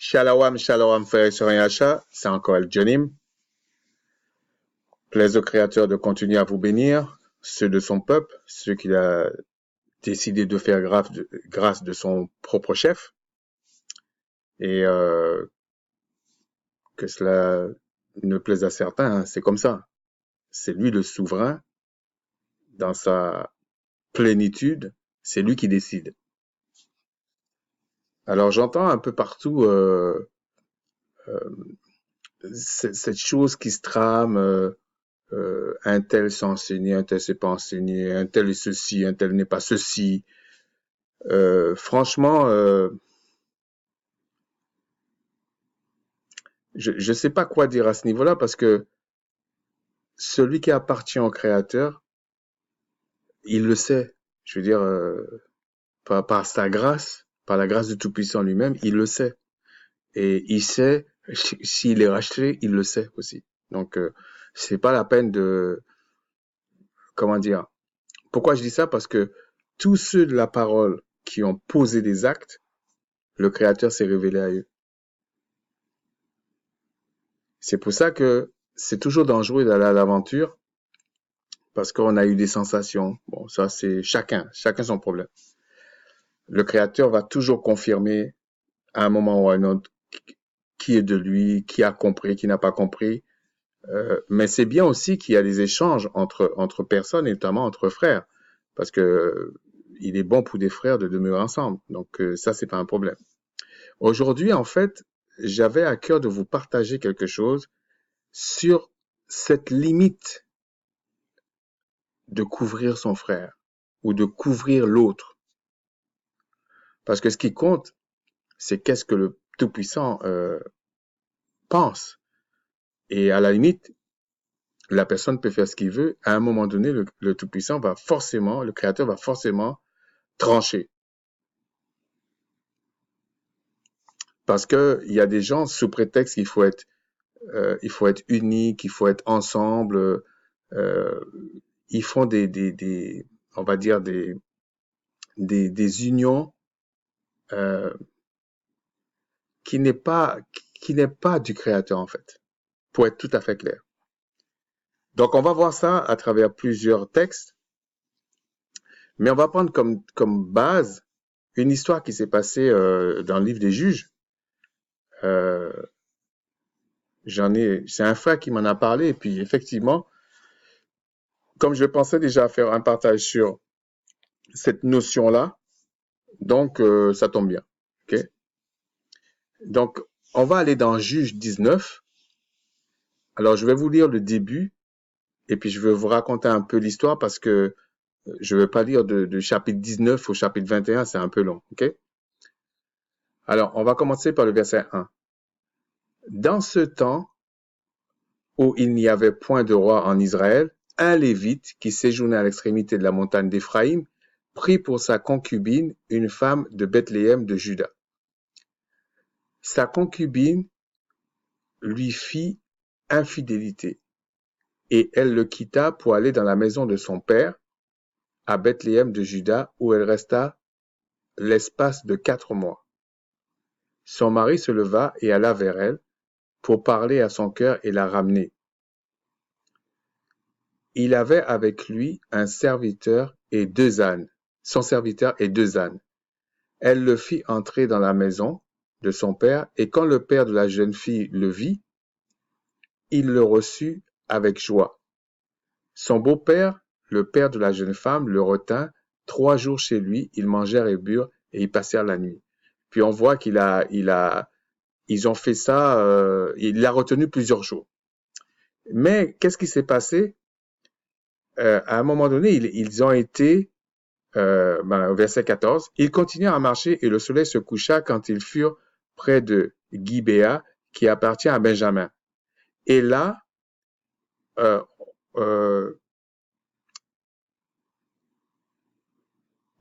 Shalom, shalom, frères et sœurs Yacha, c'est encore El Jonim. Plaise au Créateur de continuer à vous bénir, ceux de son peuple, ceux qu'il a décidé de faire grâce de son propre chef, et que cela ne plaise à certains, hein, c'est comme ça. C'est lui le souverain, dans sa plénitude, c'est lui qui décide. Alors j'entends un peu partout cette chose qui se trame, un tel s'est enseigné, un tel s'est pas enseigné, un tel est ceci, un tel n'est pas ceci. Franchement, je sais pas quoi dire à ce niveau-là parce que celui qui appartient au Créateur, il le sait. Je veux dire, par sa grâce, par la grâce du Tout-Puissant lui-même, il le sait. Et il sait, s'il est racheté, il le sait aussi. Donc, c'est pas la peine de, comment dire. Pourquoi je dis ça? Parce que tous ceux de la parole qui ont posé des actes, le Créateur s'est révélé à eux. C'est pour ça que c'est toujours dangereux d'aller à l'aventure parce qu'on a eu des sensations. Bon, ça c'est chacun son problème. Le Créateur va toujours confirmer à un moment ou à un autre qui est de lui, qui a compris, qui n'a pas compris. Mais c'est bien aussi qu'il y a des échanges entre personnes et notamment entre frères parce que il est bon pour des frères de demeurer ensemble. Donc ça c'est pas un problème. Aujourd'hui en fait, j'avais à cœur de vous partager quelque chose sur cette limite de couvrir son frère ou de couvrir l'autre. Parce que ce qui compte, c'est qu'est-ce que le Tout-Puissant pense. Et à la limite, la personne peut faire ce qu'il veut. À un moment donné, le Tout-Puissant va forcément, le Créateur va forcément trancher. Parce que il y a des gens sous prétexte qu'il faut être unis, qu'il faut être ensemble. Ils font on va dire des unions qui n'est pas du Créateur en fait, pour être tout à fait clair. Donc on va voir ça à travers plusieurs textes, mais on va prendre comme base une histoire qui s'est passée dans le livre des Juges. C'est un frère qui m'en a parlé et puis effectivement, comme je pensais déjà faire un partage sur cette notion-là, donc ça tombe bien. Ok. Donc on va aller dans Juge 19. Alors je vais vous lire le début et puis je vais vous raconter un peu l'histoire parce que je ne vais pas lire de chapitre 19 au chapitre 21, c'est un peu long. Ok. Alors on va commencer par le verset 1. Dans ce temps où il n'y avait point de roi en Israël, un Lévite qui séjournait à l'extrémité de la montagne d'Éphraïm prit pour sa concubine une femme de Bethléem de Juda. Sa concubine lui fit infidélité et elle le quitta pour aller dans la maison de son père à Bethléem de Juda où elle resta l'espace de 4 mois. Son mari se leva et alla vers elle pour parler à son cœur et la ramener. Il avait avec lui un serviteur et 2 ânes, son serviteur et 2 ânes. Elle le fit entrer dans la maison de son père, et quand le père de la jeune fille le vit, il le reçut avec joie. Son beau-père, le père de la jeune femme, le retint 3 jours chez lui, ils mangèrent et burent, et ils passèrent la nuit. Puis on voit ils ont fait ça, il l'a retenu plusieurs jours. Mais qu'est-ce qui s'est passé? À un moment donné, ils ont été, au verset 14, ils continuèrent à marcher et le soleil se coucha quand ils furent près de Gibéa, qui appartient à Benjamin. Et là,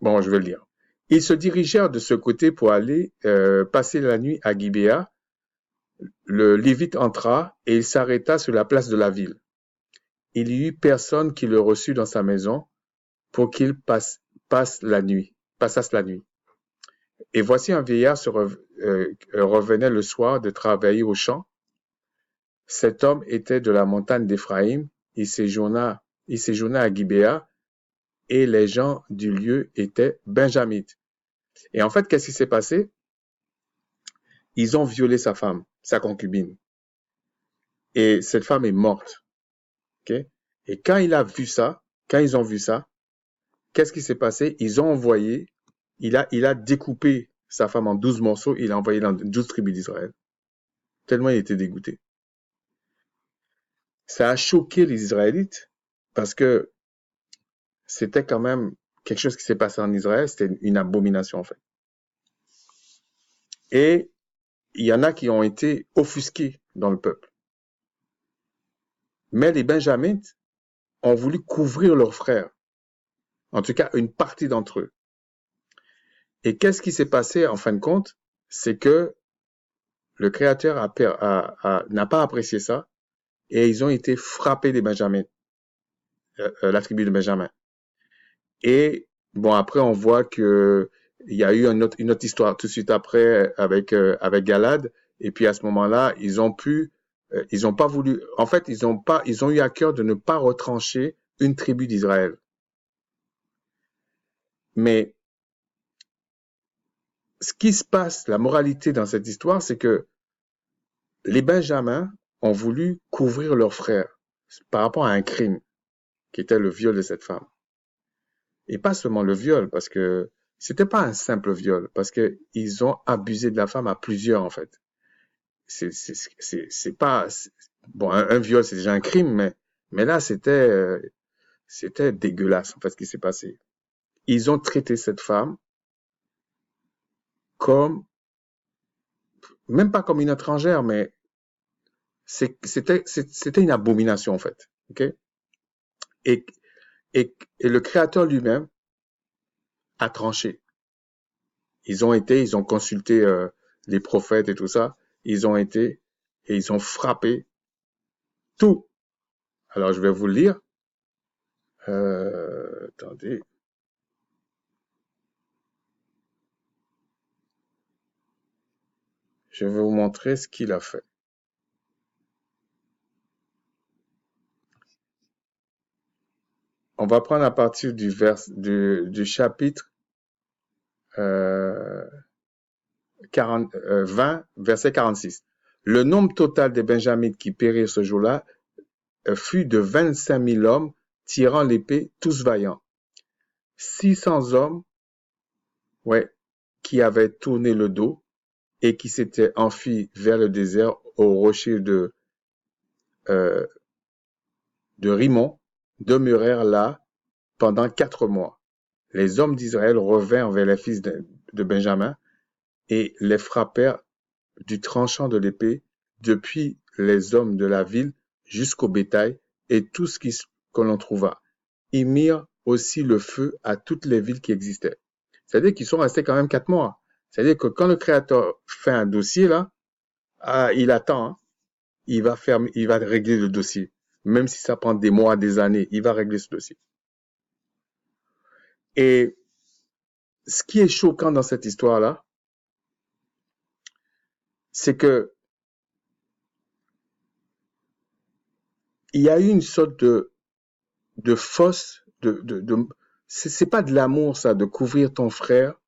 bon, je vais le lire. Ils se dirigèrent de ce côté pour aller passer la nuit à Gibéa. Le Lévite entra et il s'arrêta sur la place de la ville. Il y eut personne qui le reçut dans sa maison pour qu'il passasse la nuit. Et voici un vieillard revenait le soir de travailler au champ. Cet homme était de la montagne d'Éphraïm. Il séjourna à Gibéa et les gens du lieu étaient benjamites. Et en fait, qu'est-ce qui s'est passé? Ils ont violé sa femme, sa concubine. Et cette femme est morte. Okay? Et quand ils ont vu ça, qu'est-ce qui s'est passé? Ils ont envoyé, il a découpé sa femme en 12 morceaux, il a envoyé dans 12 tribus d'Israël. Tellement il était dégoûté. Ça a choqué les Israélites parce que c'était quand même quelque chose qui s'est passé en Israël, c'était une abomination en fait. Et il y en a qui ont été offusqués dans le peuple. Mais les Benjamites ont voulu couvrir leurs frères, en tout cas une partie d'entre eux. Et qu'est-ce qui s'est passé en fin de compte? C'est que le Créateur n'a pas apprécié ça et ils ont été frappés des Benjamites, la tribu de Benjamin. Et bon, après, on voit que il y a eu une autre histoire tout de suite après avec Galad. Et puis à ce moment-là, ils ont pas voulu. En fait, ils ont eu à cœur de ne pas retrancher une tribu d'Israël. Mais ce qui se passe, la moralité dans cette histoire, c'est que les Benjamins ont voulu couvrir leurs frères par rapport à un crime qui était le viol de cette femme. Et pas seulement le viol, parce que c'était pas un simple viol, parce que ils ont abusé de la femme à plusieurs, en fait. C'est pas, bon, un viol, c'est déjà un crime, mais là, c'était dégueulasse, en fait, ce qui s'est passé. Ils ont traité cette femme comme, même pas comme une étrangère, mais c'était une abomination, en fait. OK? Et, et le Créateur lui-même a tranché. Ils ont consulté les prophètes et tout ça. Ils ont été et ils ont frappé tout. Alors, je vais vous le lire. Attendez. Je vais vous montrer ce qu'il a fait. On va prendre à partir du chapitre 20, verset 46. Le nombre total des Benjamites qui périrent ce jour-là fut de 25 000 hommes tirant l'épée, tous vaillants. 600 hommes, ouais, qui avaient tourné le dos et qui s'étaient enfuis vers le désert au rocher euh, de Rimon, demeurèrent là pendant 4 mois. Les hommes d'Israël revinrent vers les fils de Benjamin et les frappèrent du tranchant de l'épée, depuis les hommes de la ville jusqu'au bétail et tout ce que l'on trouva. Ils mirent aussi le feu à toutes les villes qui existaient. C'est-à-dire qu'ils sont restés quand même 4 mois. C'est-à-dire que quand le Créateur fait un dossier, là, il attend, hein, il va régler le dossier. Même si ça prend des mois, des années, il va régler ce dossier. Et ce qui est choquant dans cette histoire-là, c'est que il y a eu une sorte de fausse, c'est pas de l'amour, ça, de couvrir ton frère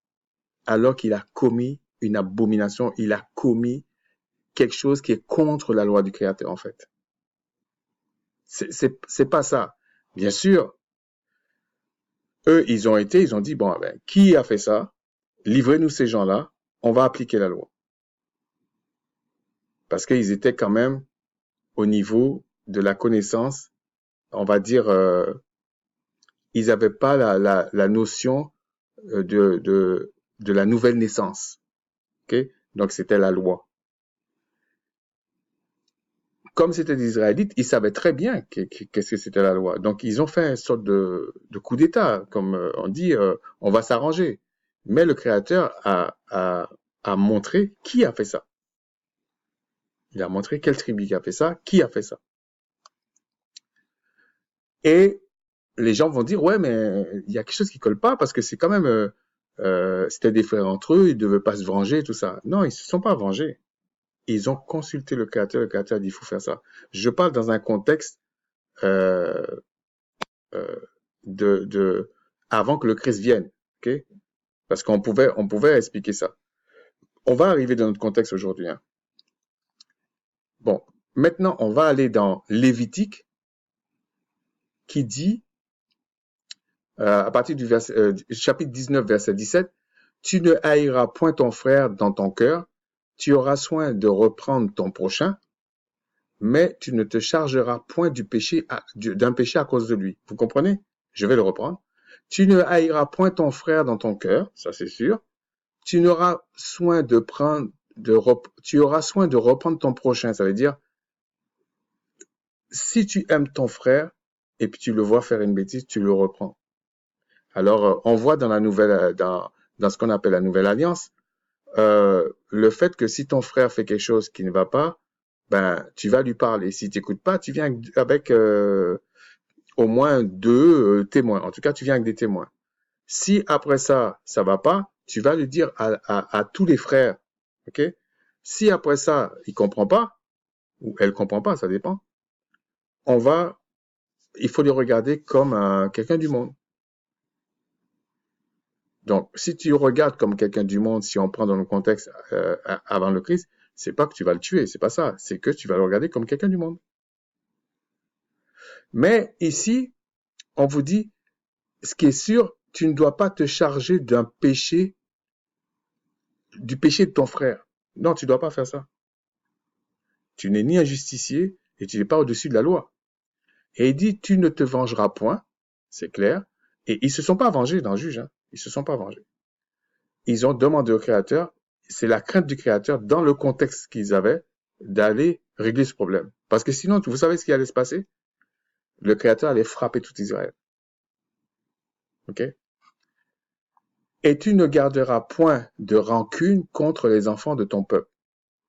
alors qu'il a commis une abomination, il a commis quelque chose qui est contre la loi du Créateur, en fait. C'est pas ça. Bien sûr, eux, ils ont dit, bon, ben, qui a fait ça? Livrez-nous ces gens-là, on va appliquer la loi. Parce qu'ils étaient quand même au niveau de la connaissance, on va dire, ils n'avaient pas la notion de la nouvelle naissance. Okay? Donc, c'était la loi. Comme c'était des Israélites, ils savaient très bien qu'est-ce que c'était la loi. Donc, ils ont fait une sorte de coup d'État, comme on dit, on va s'arranger. Mais le Créateur a montré qui a fait ça. Il a montré quelle tribu a fait ça, qui a fait ça. Et les gens vont dire, ouais, mais il y a quelque chose qui colle pas parce que c'est quand même c'était des frères entre eux, ils ne devaient pas se venger, tout ça. Non, ils ne se sont pas vengés. Ils ont consulté le Créateur a dit, il faut faire ça. Je parle dans un contexte euh, euh, de avant que le Christ vienne, ok? Parce on pouvait expliquer ça. On va arriver dans notre contexte aujourd'hui, hein. Bon, maintenant, on va aller dans Lévitique, qui dit, à partir du chapitre 19, verset 17, tu ne haïras point ton frère dans ton cœur, tu auras soin de reprendre ton prochain, mais tu ne te chargeras point d'un péché à cause de lui. Vous comprenez? Je vais le reprendre. Tu ne haïras point ton frère dans ton cœur, ça c'est sûr. Tu auras soin de reprendre ton prochain. Ça veut dire, si tu aimes ton frère et puis tu le vois faire une bêtise, tu le reprends. Alors, on voit dans dans ce qu'on appelle la nouvelle alliance, le fait que si ton frère fait quelque chose qui ne va pas, ben, tu vas lui parler. Si tu n'écoutes pas, tu viens avec au moins deux témoins. En tout cas, tu viens avec des témoins. Si après ça, ça va pas, tu vas le dire à tous les frères. OK? Si après ça, il comprend pas, ou elle comprend pas, ça dépend, il faut le regarder comme quelqu'un du monde. Donc, si tu regardes comme quelqu'un du monde, si on prend dans le contexte avant le Christ, c'est pas que tu vas le tuer, c'est pas ça. C'est que tu vas le regarder comme quelqu'un du monde. Mais ici, on vous dit, ce qui est sûr, tu ne dois pas te charger du péché de ton frère. Non, tu ne dois pas faire ça. Tu n'es ni un justicier et tu n'es pas au-dessus de la loi. Et il dit, tu ne te vengeras point, c'est clair. Et ils se sont pas vengés dans le juge, hein. Ils se sont pas vengés. Ils ont demandé au Créateur, c'est la crainte du Créateur dans le contexte qu'ils avaient d'aller régler ce problème. Parce que sinon, vous savez ce qui allait se passer? Le Créateur allait frapper tout Israël. OK? Et tu ne garderas point de rancune contre les enfants de ton peuple.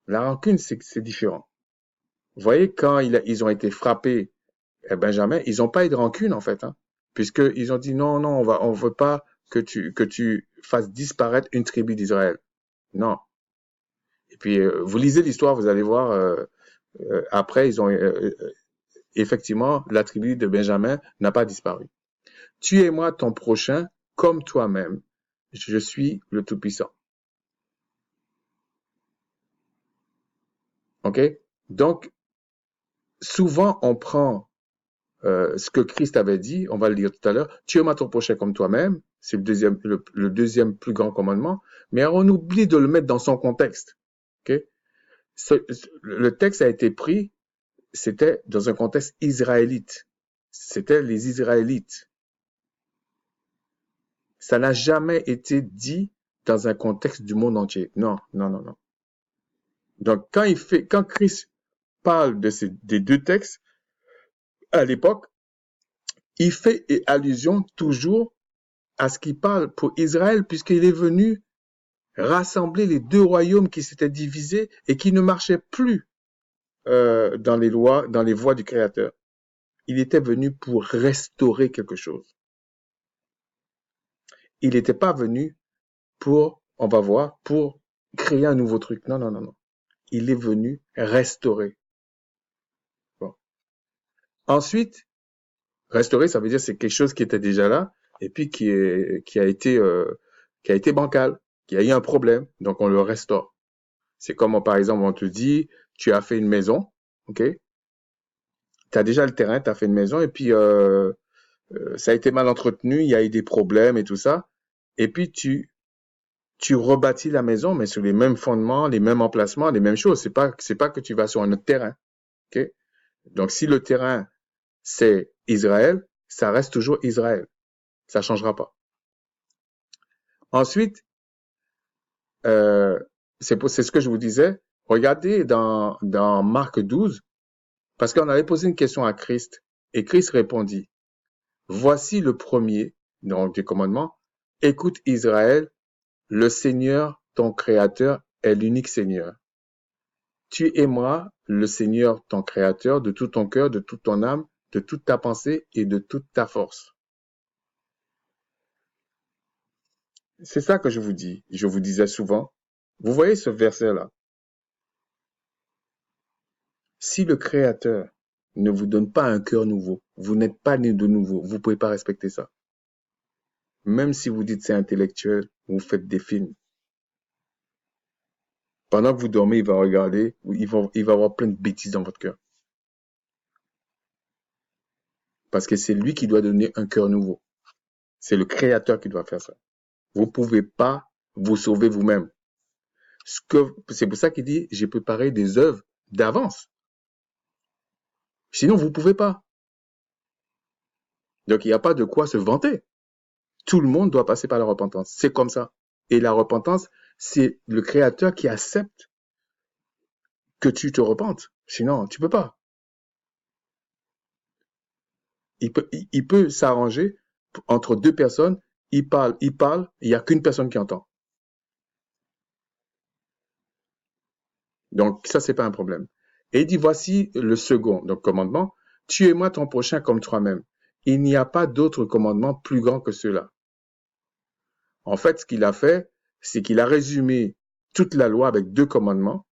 La rancune, c'est différent. Vous voyez, quand ils ont été frappés, Benjamin, ils n'ont pas eu de rancune, en fait, hein, puisqu'ils ont dit non, non, on veut pas que tu fasses disparaître une tribu d'Israël. Non. Et puis, vous lisez l'histoire, vous allez voir, après, effectivement, la tribu de Benjamin n'a pas disparu. Tuez-moi ton prochain comme toi-même. Je suis le Tout-Puissant. OK? Donc, souvent, on prend ce que Christ avait dit, on va le lire tout à l'heure, tuez-moi ton prochain comme toi-même, c'est le deuxième plus grand commandement, mais on oublie de le mettre dans son contexte. Okay? Le texte a été pris, c'était dans un contexte israélite. C'était les Israélites. Ça n'a jamais été dit dans un contexte du monde entier. Non, non, non, non. Donc, quand Christ parle des deux textes, à l'époque, il fait allusion toujours à ce qu'il parle pour Israël, puisqu'il est venu rassembler les deux royaumes qui s'étaient divisés et qui ne marchaient plus dans les voies du Créateur. Il était venu pour restaurer quelque chose. Il n'était pas venu on va voir, pour créer un nouveau truc. Non, non, non, non. Il est venu restaurer. Bon. Ensuite, restaurer, ça veut dire c'est quelque chose qui était déjà là et puis qui a été bancal, qui a eu un problème, donc on le restaure. C'est comme par exemple on te dit tu as fait une maison, ok, tu as déjà le terrain, tu as fait une maison et puis ça a été mal entretenu, il y a eu des problèmes et tout ça, et puis tu rebâtis la maison mais sur les mêmes fondements, les mêmes emplacements, les mêmes choses. C'est pas que tu vas sur un autre terrain, ok. Donc si le terrain c'est Israël, ça reste toujours Israël. Ça changera pas. Ensuite, c'est ce que je vous disais. Regardez dans Marc 12, parce qu'on avait posé une question à Christ, et Christ répondit, voici le premier, donc des commandements, écoute Israël, le Seigneur, ton Créateur, est l'unique Seigneur. Tu aimeras le Seigneur, ton Créateur, de tout ton cœur, de toute ton âme, de toute ta pensée et de toute ta force. C'est ça que je vous dis. Je vous disais souvent. Vous voyez ce verset-là. Si le Créateur ne vous donne pas un cœur nouveau, vous n'êtes pas né de nouveau, vous ne pouvez pas respecter ça. Même si vous dites c'est intellectuel, vous faites des films. Pendant que vous dormez, il va regarder, il va avoir plein de bêtises dans votre cœur. Parce que c'est lui qui doit donner un cœur nouveau. C'est le Créateur qui doit faire ça. Vous ne pouvez pas vous sauver vous-même. C'est pour ça qu'il dit, j'ai préparé des œuvres d'avance. Sinon, vous ne pouvez pas. Donc, il n'y a pas de quoi se vanter. Tout le monde doit passer par la repentance. C'est comme ça. Et la repentance, c'est le Créateur qui accepte que tu te repentes. Sinon, tu peux pas. Il peut s'arranger entre deux personnes. Il parle, il n'y a qu'une personne qui entend. Donc, ça, c'est pas un problème. Et il dit, voici le second, donc commandement. Tu aimeras ton prochain comme toi-même. Il n'y a pas d'autre commandement plus grand que cela. En fait, ce qu'il a fait, c'est qu'il a résumé toute la loi avec deux commandements.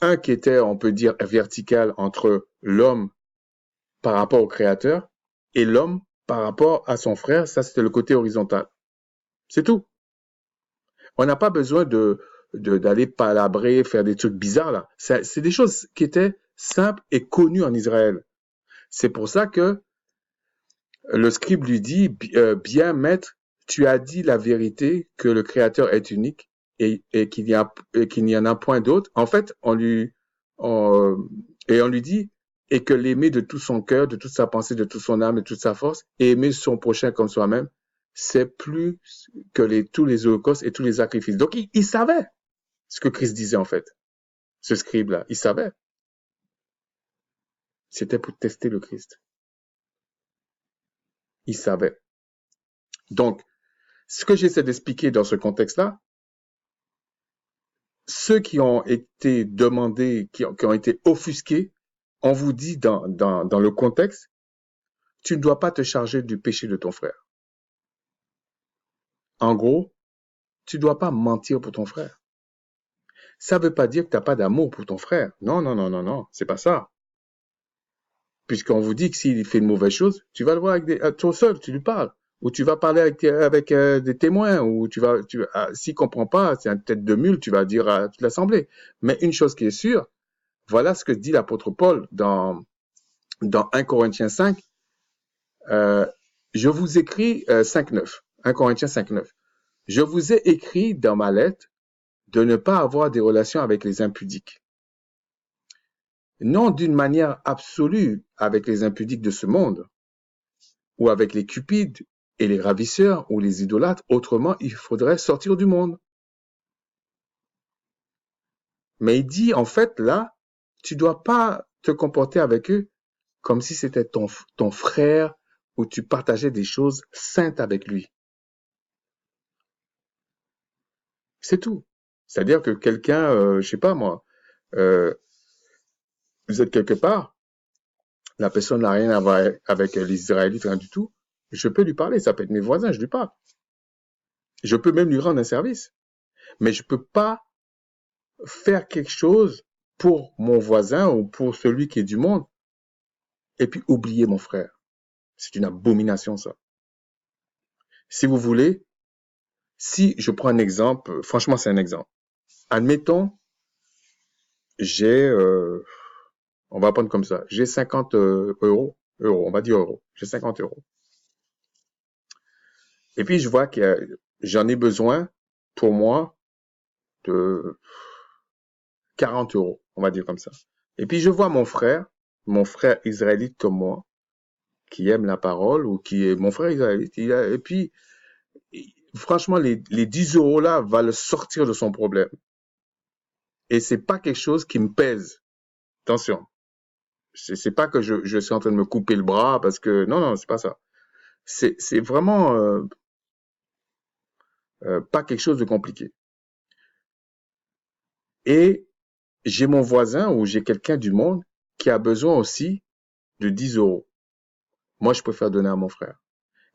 Un qui était, on peut dire, vertical entre l'homme par rapport au Créateur et l'homme par rapport à son frère. Ça, c'était le côté horizontal. C'est tout. On n'a pas besoin d'aller palabrer, faire des trucs bizarres là. C'est des choses qui étaient simples et connues en Israël. C'est pour ça que le scribe lui dit, bien maître, tu as dit la vérité que le Créateur est unique et qu'il n'y en a point d'autre. En fait, on lui dit, et que l'aimer de tout son cœur, de toute sa pensée, de toute son âme, de toute sa force, et aimer son prochain comme soi-même, c'est plus que tous les holocaustes et tous les sacrifices. Donc, il savait ce que Christ disait en fait. Ce scribe-là, il savait. C'était pour tester le Christ. Il savait. Donc, ce que j'essaie d'expliquer dans ce contexte-là, ceux qui ont été demandés, qui ont été offusqués, on vous dit dans le contexte, tu ne dois pas te charger du péché de ton frère. En gros, tu ne dois pas mentir pour ton frère. Ça ne veut pas dire que tu n'as pas d'amour pour ton frère. Non, non, non, non, non, c'est pas ça. Puisqu'on vous dit que s'il fait une mauvaise chose, tu vas le voir avec toi seul, tu lui parles. Ou tu vas parler avec des témoins, ou s'il comprend pas, c'est une tête de mule, tu vas dire à toute l'assemblée. Mais une chose qui est sûre, voilà ce que dit l'apôtre Paul dans 1 Corinthiens 5. Je vous écris 5.9. 1 Corinthiens 5.9. Je vous ai écrit dans ma lettre de ne pas avoir des relations avec les impudiques. Non d'une manière absolue avec les impudiques de ce monde, ou avec les cupides et les ravisseurs ou les idolâtres, autrement il faudrait sortir du monde. Mais il dit en fait là, tu dois pas te comporter avec eux comme si c'était ton frère ou tu partageais des choses saintes avec lui. C'est tout. C'est-à-dire que quelqu'un, je sais pas moi, vous êtes quelque part, la personne n'a rien à voir avec les Israélites, rien du tout. Je peux lui parler, ça peut être mes voisins, je lui parle. Je peux même lui rendre un service. Mais je peux pas faire quelque chose pour mon voisin ou pour celui qui est du monde et puis oublier mon frère. C'est une abomination, ça. Si vous voulez, si je prends un exemple, franchement, c'est un exemple. Admettons, j'ai, on va prendre comme ça, j'ai 50 euros, on va dire euros, j'ai 50 euros. Et puis, je vois que j'en ai besoin pour moi de 40 euros, on va dire comme ça. Et puis, je vois mon frère israélite comme moi, qui aime la parole ou qui est mon frère israélite. Et puis, franchement, les 10 euros là va le sortir de son problème. Et c'est pas quelque chose qui me pèse. Attention. C'est pas que je suis en train de me couper le bras parce que, non, non, c'est pas ça. C'est vraiment pas quelque chose de compliqué. Et j'ai mon voisin ou j'ai quelqu'un du monde qui a besoin aussi de 10 euros. Moi, je préfère donner à mon frère.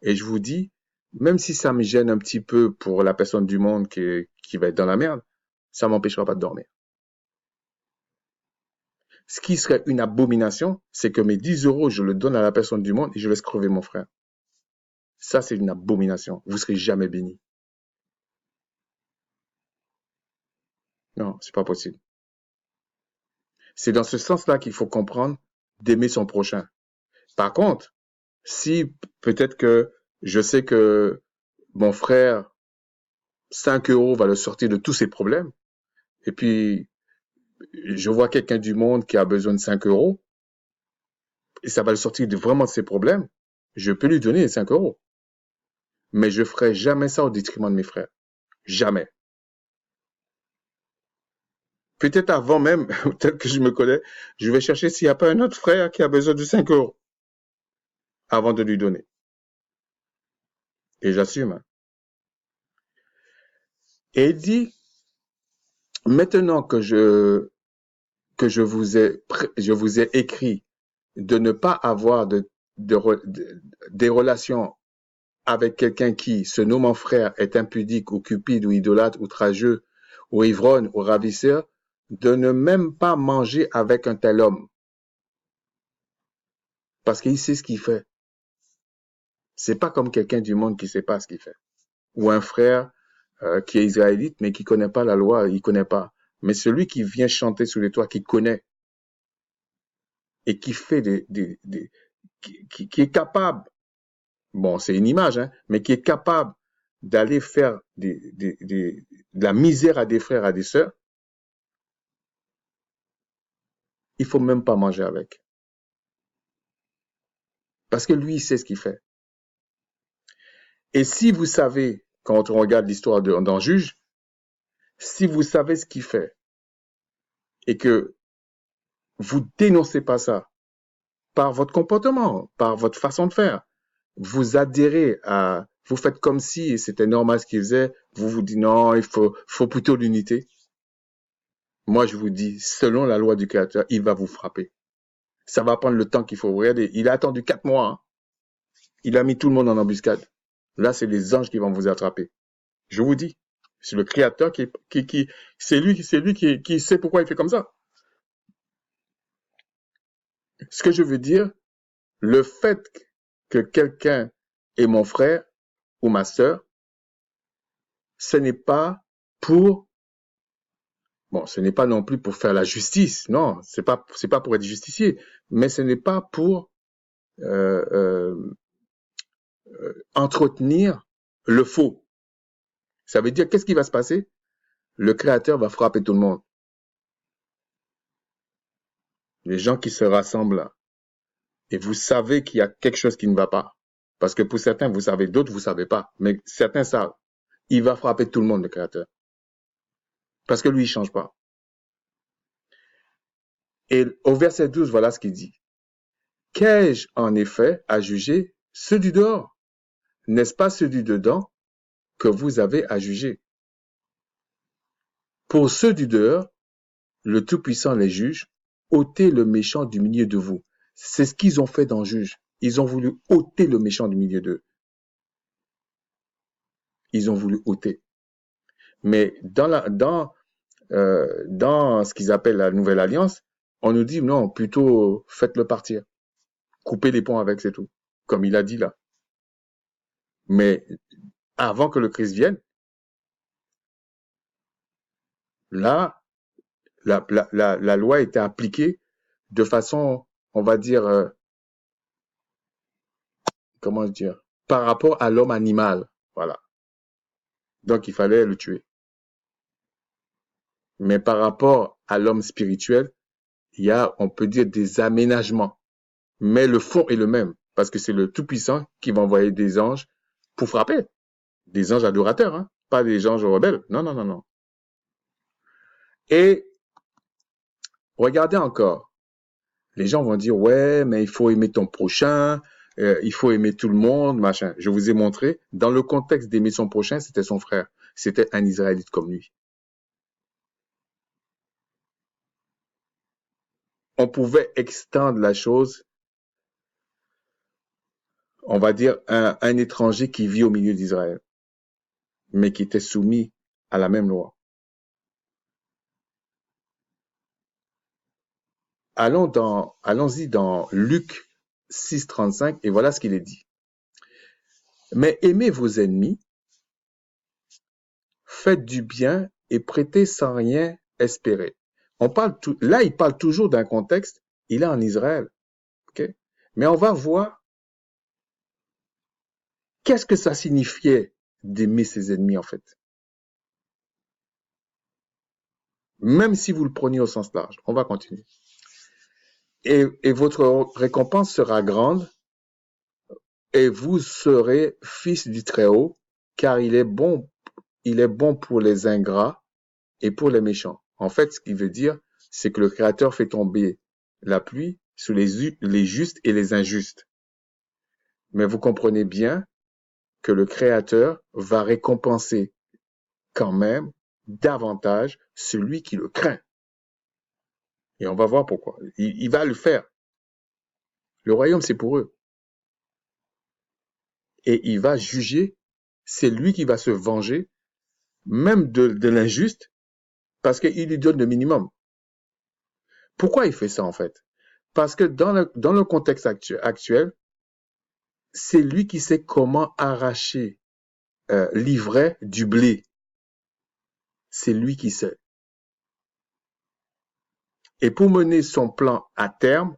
Et je vous dis, Même si ça me gêne un petit peu pour la personne du monde qui va être dans la merde, ça m'empêchera pas de dormir. Ce qui serait une abomination, c'est que mes 10 euros, je le donne à la personne du monde et je laisse crever mon frère. Ça, c'est une abomination. Vous serez jamais béni. Non, c'est pas possible. C'est dans ce sens-là qu'il faut comprendre d'aimer son prochain. Par contre, si peut-être que je sais que mon frère, 5 euros va le sortir de tous ses problèmes, et puis je vois quelqu'un du monde qui a besoin de 5 euros, et ça va le sortir de vraiment de ses problèmes, je peux lui donner les 5 euros. Mais je ferai jamais ça au détriment de mes frères. Jamais. Peut-être avant même, peut-être que je me connais, je vais chercher s'il n'y a pas un autre frère qui a besoin de 5 euros avant de lui donner. Et j'assume, hein. Et il dit, maintenant je vous ai écrit de ne pas avoir des relations avec quelqu'un qui, se nommant frère, est impudique ou cupide ou idolâtre, outrageux ou ivrogne ou ravisseur, de ne même pas manger avec un tel homme, parce qu'il sait ce qu'il fait. C'est pas comme quelqu'un du monde qui sait pas ce qu'il fait. Ou un frère qui est israélite, mais qui connaît pas la loi, il connaît pas. Mais celui qui vient chanter sous les toits, qui connaît et qui fait qui est capable, bon, c'est une image, hein, mais qui est capable d'aller faire de la misère à des frères, à des sœurs, il faut même pas manger avec. Parce que lui, il sait ce qu'il fait. Et si vous savez, quand on regarde l'histoire d'un juge, si vous savez ce qu'il fait et que vous dénoncez pas ça par votre comportement, par votre façon de faire, vous adhérez à, vous faites comme si c'était normal ce qu'il faisait, vous vous dites non, faut plutôt l'unité. Moi, je vous dis, selon la loi du Créateur, il va vous frapper. Ça va prendre le temps qu'il faut. Regardez, il a attendu 4 mois, hein. Il a mis tout le monde en embuscade. Là, c'est les anges qui vont vous attraper. Je vous dis, c'est le Créateur c'est lui qui sait pourquoi il fait comme ça. Ce que je veux dire, le fait que quelqu'un est mon frère ou ma sœur, ce n'est pas pour, bon, ce n'est pas non plus pour faire la justice, non, c'est pas pour être justicier, mais ce n'est pas pour euh, euh, entretenir le faux. Ça veut dire, qu'est-ce qui va se passer? Le Créateur va frapper tout le monde. Les gens qui se rassemblent là. Et vous savez qu'il y a quelque chose qui ne va pas. Parce que pour certains, vous savez, d'autres, vous savez pas. Mais certains savent. Il va frapper tout le monde, le Créateur. Parce que lui, il change pas. Et au verset 12, voilà ce qu'il dit. Qu'ai-je en effet à juger ceux du dehors? N'est-ce pas ceux du dedans que vous avez à juger? Pour ceux du dehors, le Tout-Puissant les juge, ôtez le méchant du milieu de vous. C'est ce qu'ils ont fait dans Juge. Ils ont voulu ôter le méchant du milieu d'eux. Ils ont voulu ôter. Mais dans ce qu'ils appellent la nouvelle alliance, on nous dit non, plutôt faites-le partir. Coupez les ponts avec, c'est tout. Comme il a dit là. Mais avant que le Christ vienne, là, la loi était appliquée de façon, on va dire, comment dire, par rapport à l'homme animal. Voilà. Donc il fallait le tuer. Mais par rapport à l'homme spirituel, il y a, on peut dire, des aménagements. Mais le fond est le même. Parce que c'est le Tout-Puissant qui va envoyer des anges pour frapper. Des anges adorateurs, hein, pas des anges rebelles. Non, non, non, non. Et regardez encore. Les gens vont dire, ouais, mais il faut aimer ton prochain, il faut aimer tout le monde, machin. Je vous ai montré, dans le contexte d'aimer son prochain, c'était son frère. C'était un Israélite comme lui. On pouvait extendre la chose, on va dire, un étranger qui vit au milieu d'Israël, mais qui était soumis à la même loi. Allons-y dans Luc 6,35 et voilà ce qu'il est dit. Mais aimez vos ennemis, faites du bien et prêtez sans rien espérer. Là, il parle toujours d'un contexte, il est en Israël. Okay? Mais on va voir qu'est-ce que ça signifiait d'aimer ses ennemis en fait. Même si vous le preniez au sens large. On va continuer. Et votre récompense sera grande et vous serez fils du Très-Haut, car il est bon pour les ingrats et pour les méchants. En fait, ce qu'il veut dire, c'est que le Créateur fait tomber la pluie sur les justes et les injustes. Mais vous comprenez bien que le Créateur va récompenser quand même davantage celui qui le craint. Et on va voir pourquoi. Il va le faire. Le royaume, c'est pour eux. Et il va juger. C'est lui qui va se venger, même de l'injuste, parce qu'il lui donne le minimum. Pourquoi il fait ça, en fait? Parce que dans le contexte actuel, c'est lui qui sait comment arracher l'ivraie du blé. C'est lui qui sait. Et pour mener son plan à terme,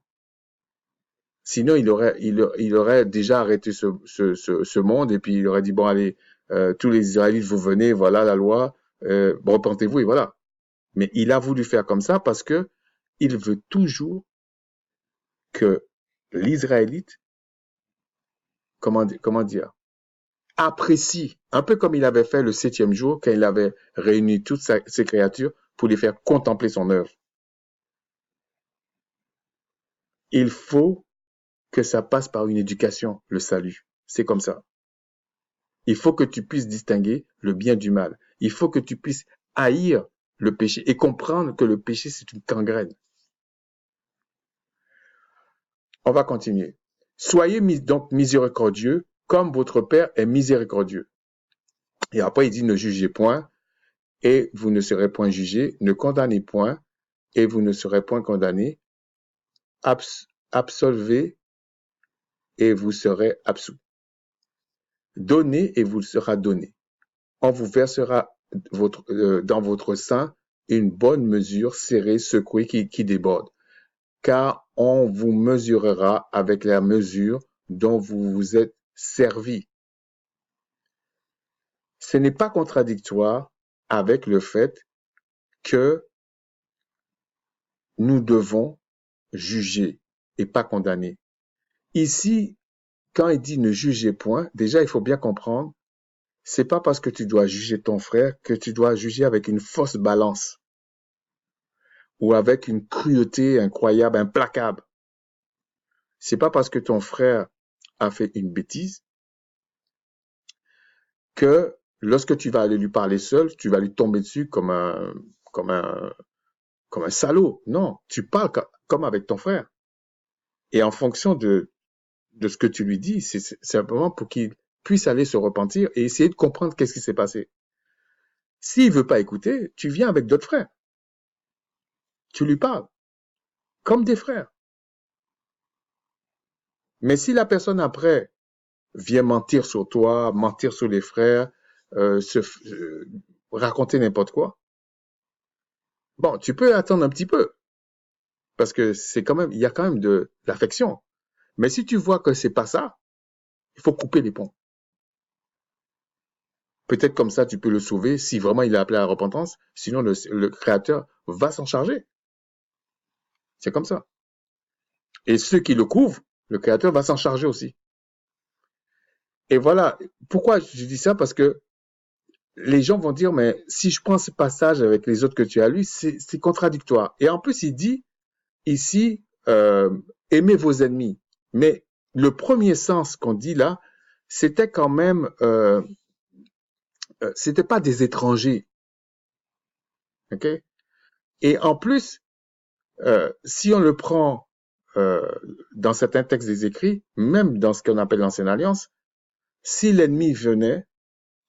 sinon il aurait déjà arrêté ce monde et puis il aurait dit, bon allez, tous les Israélites, vous venez, voilà la loi, repentez-vous et voilà. Mais il a voulu faire comme ça parce que il veut toujours que l'Israélite, comment dire, apprécie, un peu comme il avait fait le 7e jour quand il avait réuni toutes ses créatures pour les faire contempler son œuvre. Il faut que ça passe par une éducation, le salut. C'est comme ça. Il faut que tu puisses distinguer le bien du mal. Il faut que tu puisses haïr le péché et comprendre que le péché, c'est une gangrène. On va continuer. Soyez donc miséricordieux comme votre Père est miséricordieux. Et après, il dit ne jugez point et vous ne serez point jugés. Ne condamnez point et vous ne serez point condamnés. Absolvez et vous serez absous. Donnez et vous sera donné. On vous versera dans votre sein une bonne mesure serrée, secouée, qui déborde. Car on vous mesurera avec la mesure dont vous vous êtes servi. Ce n'est pas contradictoire avec le fait que nous devons juger et pas condamner. Ici, quand il dit ne jugez point, déjà il faut bien comprendre, c'est pas parce que tu dois juger ton frère que tu dois juger avec une fausse balance ou avec une cruauté incroyable, implacable. C'est pas parce que ton frère a fait une bêtise que lorsque tu vas aller lui parler seul, tu vas lui tomber dessus comme un salaud. Non, tu parles comme avec ton frère. Et en fonction de ce que tu lui dis, c'est simplement pour qu'il puisse aller se repentir et essayer de comprendre qu'est-ce qui s'est passé. S'il veut pas écouter, tu viens avec d'autres frères. Tu lui parles comme des frères. Mais si la personne après vient mentir sur toi, mentir sur les frères, raconter n'importe quoi, bon, tu peux attendre un petit peu parce que il y a quand même de l'affection. Mais si tu vois que c'est pas ça, il faut couper les ponts. Peut-être comme ça, tu peux le sauver si vraiment il est appelé à la repentance. Sinon, le Créateur va s'en charger. C'est comme ça. Et ceux qui le couvrent, le Créateur va s'en charger aussi. Et voilà. Pourquoi je dis ça? Parce que les gens vont dire, mais si je prends ce passage avec les autres que tu as lus, c'est contradictoire. Et en plus, il dit ici, aimez vos ennemis. Mais le premier sens qu'on dit là, c'était quand même, c'était pas des étrangers. OK? Et en plus, si on le prend dans certains textes des écrits, même dans ce qu'on appelle l'ancienne alliance, si l'ennemi venait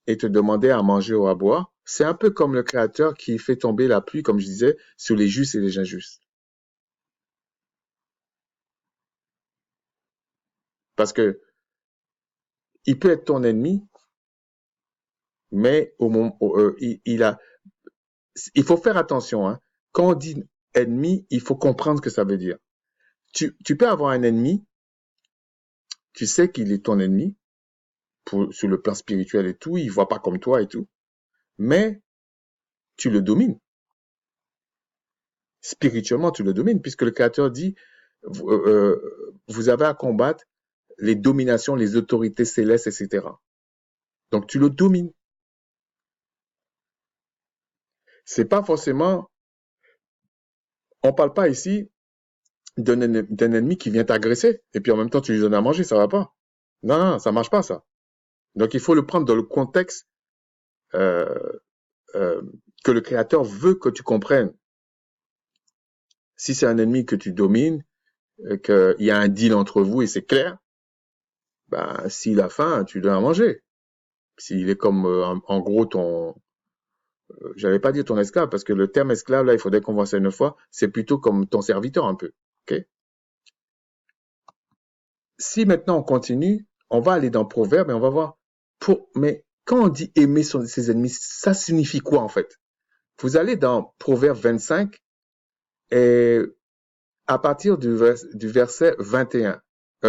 et te demandait à manger ou à boire, c'est un peu comme le Créateur qui fait tomber la pluie, comme je disais, sur les justes et les injustes. Parce que il peut être ton ennemi, mais au moment, il faut faire attention, hein. Quand on dit ennemi, il faut comprendre ce que ça veut dire. Tu peux avoir un ennemi, tu sais qu'il est ton ennemi, sur le plan spirituel et tout, il voit pas comme toi et tout, mais tu le domines. Spirituellement, tu le domines, puisque le Créateur dit, vous avez à combattre les dominations, les autorités célestes, etc. Donc, tu le domines. C'est pas forcément, on parle pas ici d'un ennemi qui vient t'agresser, et puis en même temps, tu lui donnes à manger, ça va pas. Non, non, ça marche pas, ça. Donc, il faut le prendre dans le contexte euh, euh, que le Créateur veut que tu comprennes. Si c'est un ennemi que tu domines, qu'il y a un deal entre vous et c'est clair, ben, s'il a faim, tu lui donnes à manger. S'il est comme, en gros, j'allais pas dire ton esclave, parce que le terme esclave, là, il faudrait qu'on voit ça une fois, c'est plutôt comme ton serviteur un peu. Ok? Si maintenant on continue, on va aller dans Proverbe et on va voir. Mais quand on dit aimer ses ennemis, ça signifie quoi en fait? Vous allez dans Proverbe 25 et à partir du verset 21,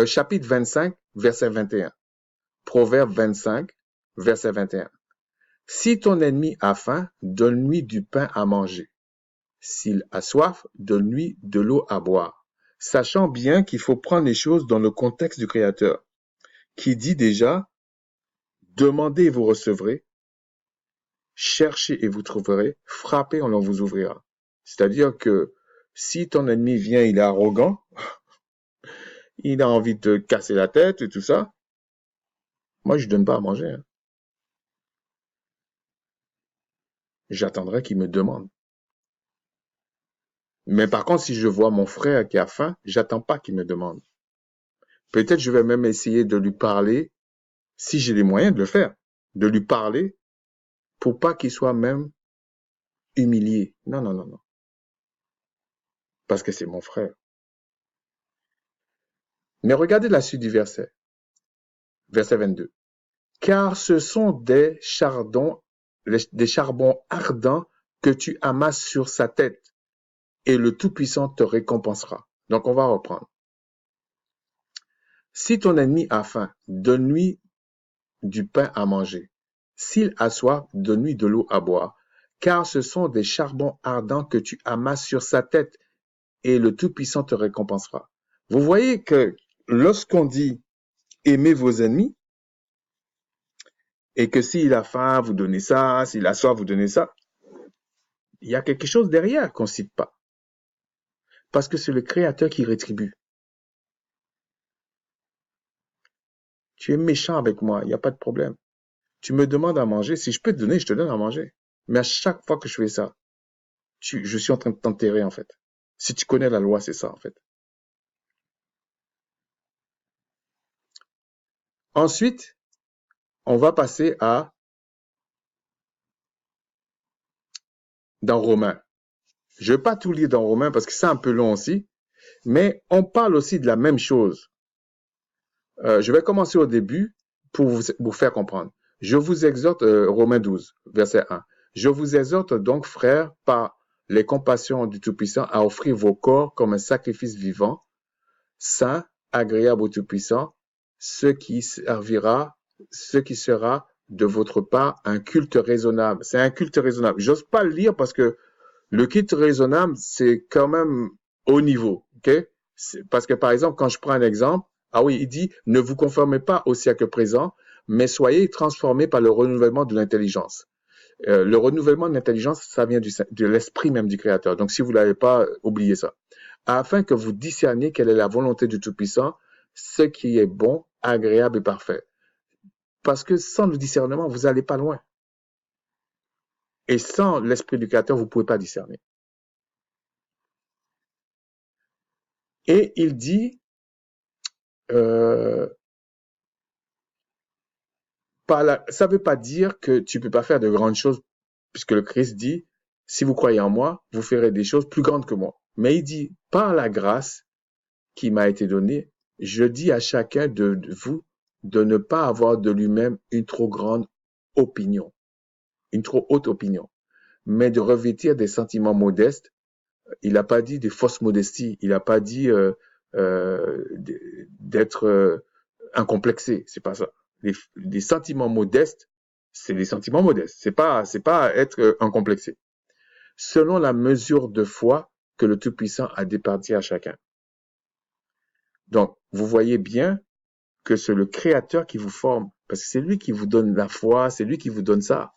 chapitre 25, verset 21. Proverbe 25, verset 21. Si ton ennemi a faim, donne-lui du pain à manger. S'il a soif, donne-lui de l'eau à boire. Sachant bien qu'il faut prendre les choses dans le contexte du Créateur, qui dit déjà, demandez et vous recevrez, cherchez et vous trouverez, frappez on vous ouvrira. C'est-à-dire que si ton ennemi vient, il est arrogant, il a envie de te casser la tête et tout ça, moi je ne donne pas à manger, hein. J'attendrai qu'il me demande. Mais par contre, si je vois mon frère qui a faim, j'attends pas qu'il me demande. Peut-être je vais même essayer de lui parler, si j'ai les moyens de le faire, de lui parler pour pas qu'il soit même humilié. Non, non, non, non. Parce que c'est mon frère. Mais regardez la suite du verset. Verset 22. Car ce sont des charbons ardents que tu amasses sur sa tête, et le Tout-Puissant te récompensera. Donc on va reprendre. Si ton ennemi a faim, donne-lui du pain à manger. S'il a soif, donne-lui de l'eau à boire. Car ce sont des charbons ardents que tu amasses sur sa tête, et le Tout-Puissant te récompensera. Vous voyez que lorsqu'on dit aimez vos ennemis, et que s'il a faim, vous donnez ça, s'il a soif, vous donnez ça, il y a quelque chose derrière qu'on ne cite pas. Parce que c'est le Créateur qui rétribue. Tu es méchant avec moi, il n'y a pas de problème. Tu me demandes à manger, si je peux te donner, je te donne à manger. Mais à chaque fois que je fais ça, je suis en train de t'enterrer en fait. Si tu connais la loi, c'est ça en fait. Ensuite, on va passer dans Romains. Je ne vais pas tout lire dans Romains parce que c'est un peu long aussi, mais on parle aussi de la même chose. Je vais commencer au début pour vous faire comprendre. Je vous exhorte, Romains 12, verset 1. Je vous exhorte donc, frères, par les compassions du Tout-Puissant, à offrir vos corps comme un sacrifice vivant, saint, agréable au Tout-Puissant, ce qui sera de votre part un culte raisonnable. C'est un culte raisonnable. J'ose pas le lire parce que le culte raisonnable, c'est quand même haut niveau, ok? Parce que par exemple, quand je prends un exemple, ah oui, il dit, ne vous conformez pas au siècle présent, mais soyez transformés par le renouvellement de l'intelligence. Le renouvellement de l'intelligence, ça vient de l'esprit même du Créateur. Donc, si vous ne l'avez pas, oubliez ça. Afin que vous discerniez quelle est la volonté du Tout-Puissant, ce qui est bon, agréable et parfait. Parce que sans le discernement, vous n'allez pas loin. Et sans l'esprit du Créateur, vous ne pouvez pas discerner. Et il dit, ça ne veut pas dire que tu ne peux pas faire de grandes choses, puisque le Christ dit, si vous croyez en moi, vous ferez des choses plus grandes que moi. Mais il dit, par la grâce qui m'a été donnée, je dis à chacun de vous de ne pas avoir de lui-même une trop grande opinion, une trop haute opinion, mais de revêtir des sentiments modestes. Il n'a pas dit des fausses modesties, il n'a pas dit d'être incomplexé, c'est pas ça. Les sentiments modestes, c'est des sentiments modestes, c'est pas être incomplexé. Selon la mesure de foi que le Tout-Puissant a départie à chacun. Donc, vous voyez bien que c'est le Créateur qui vous forme, parce que c'est lui qui vous donne la foi, c'est lui qui vous donne ça.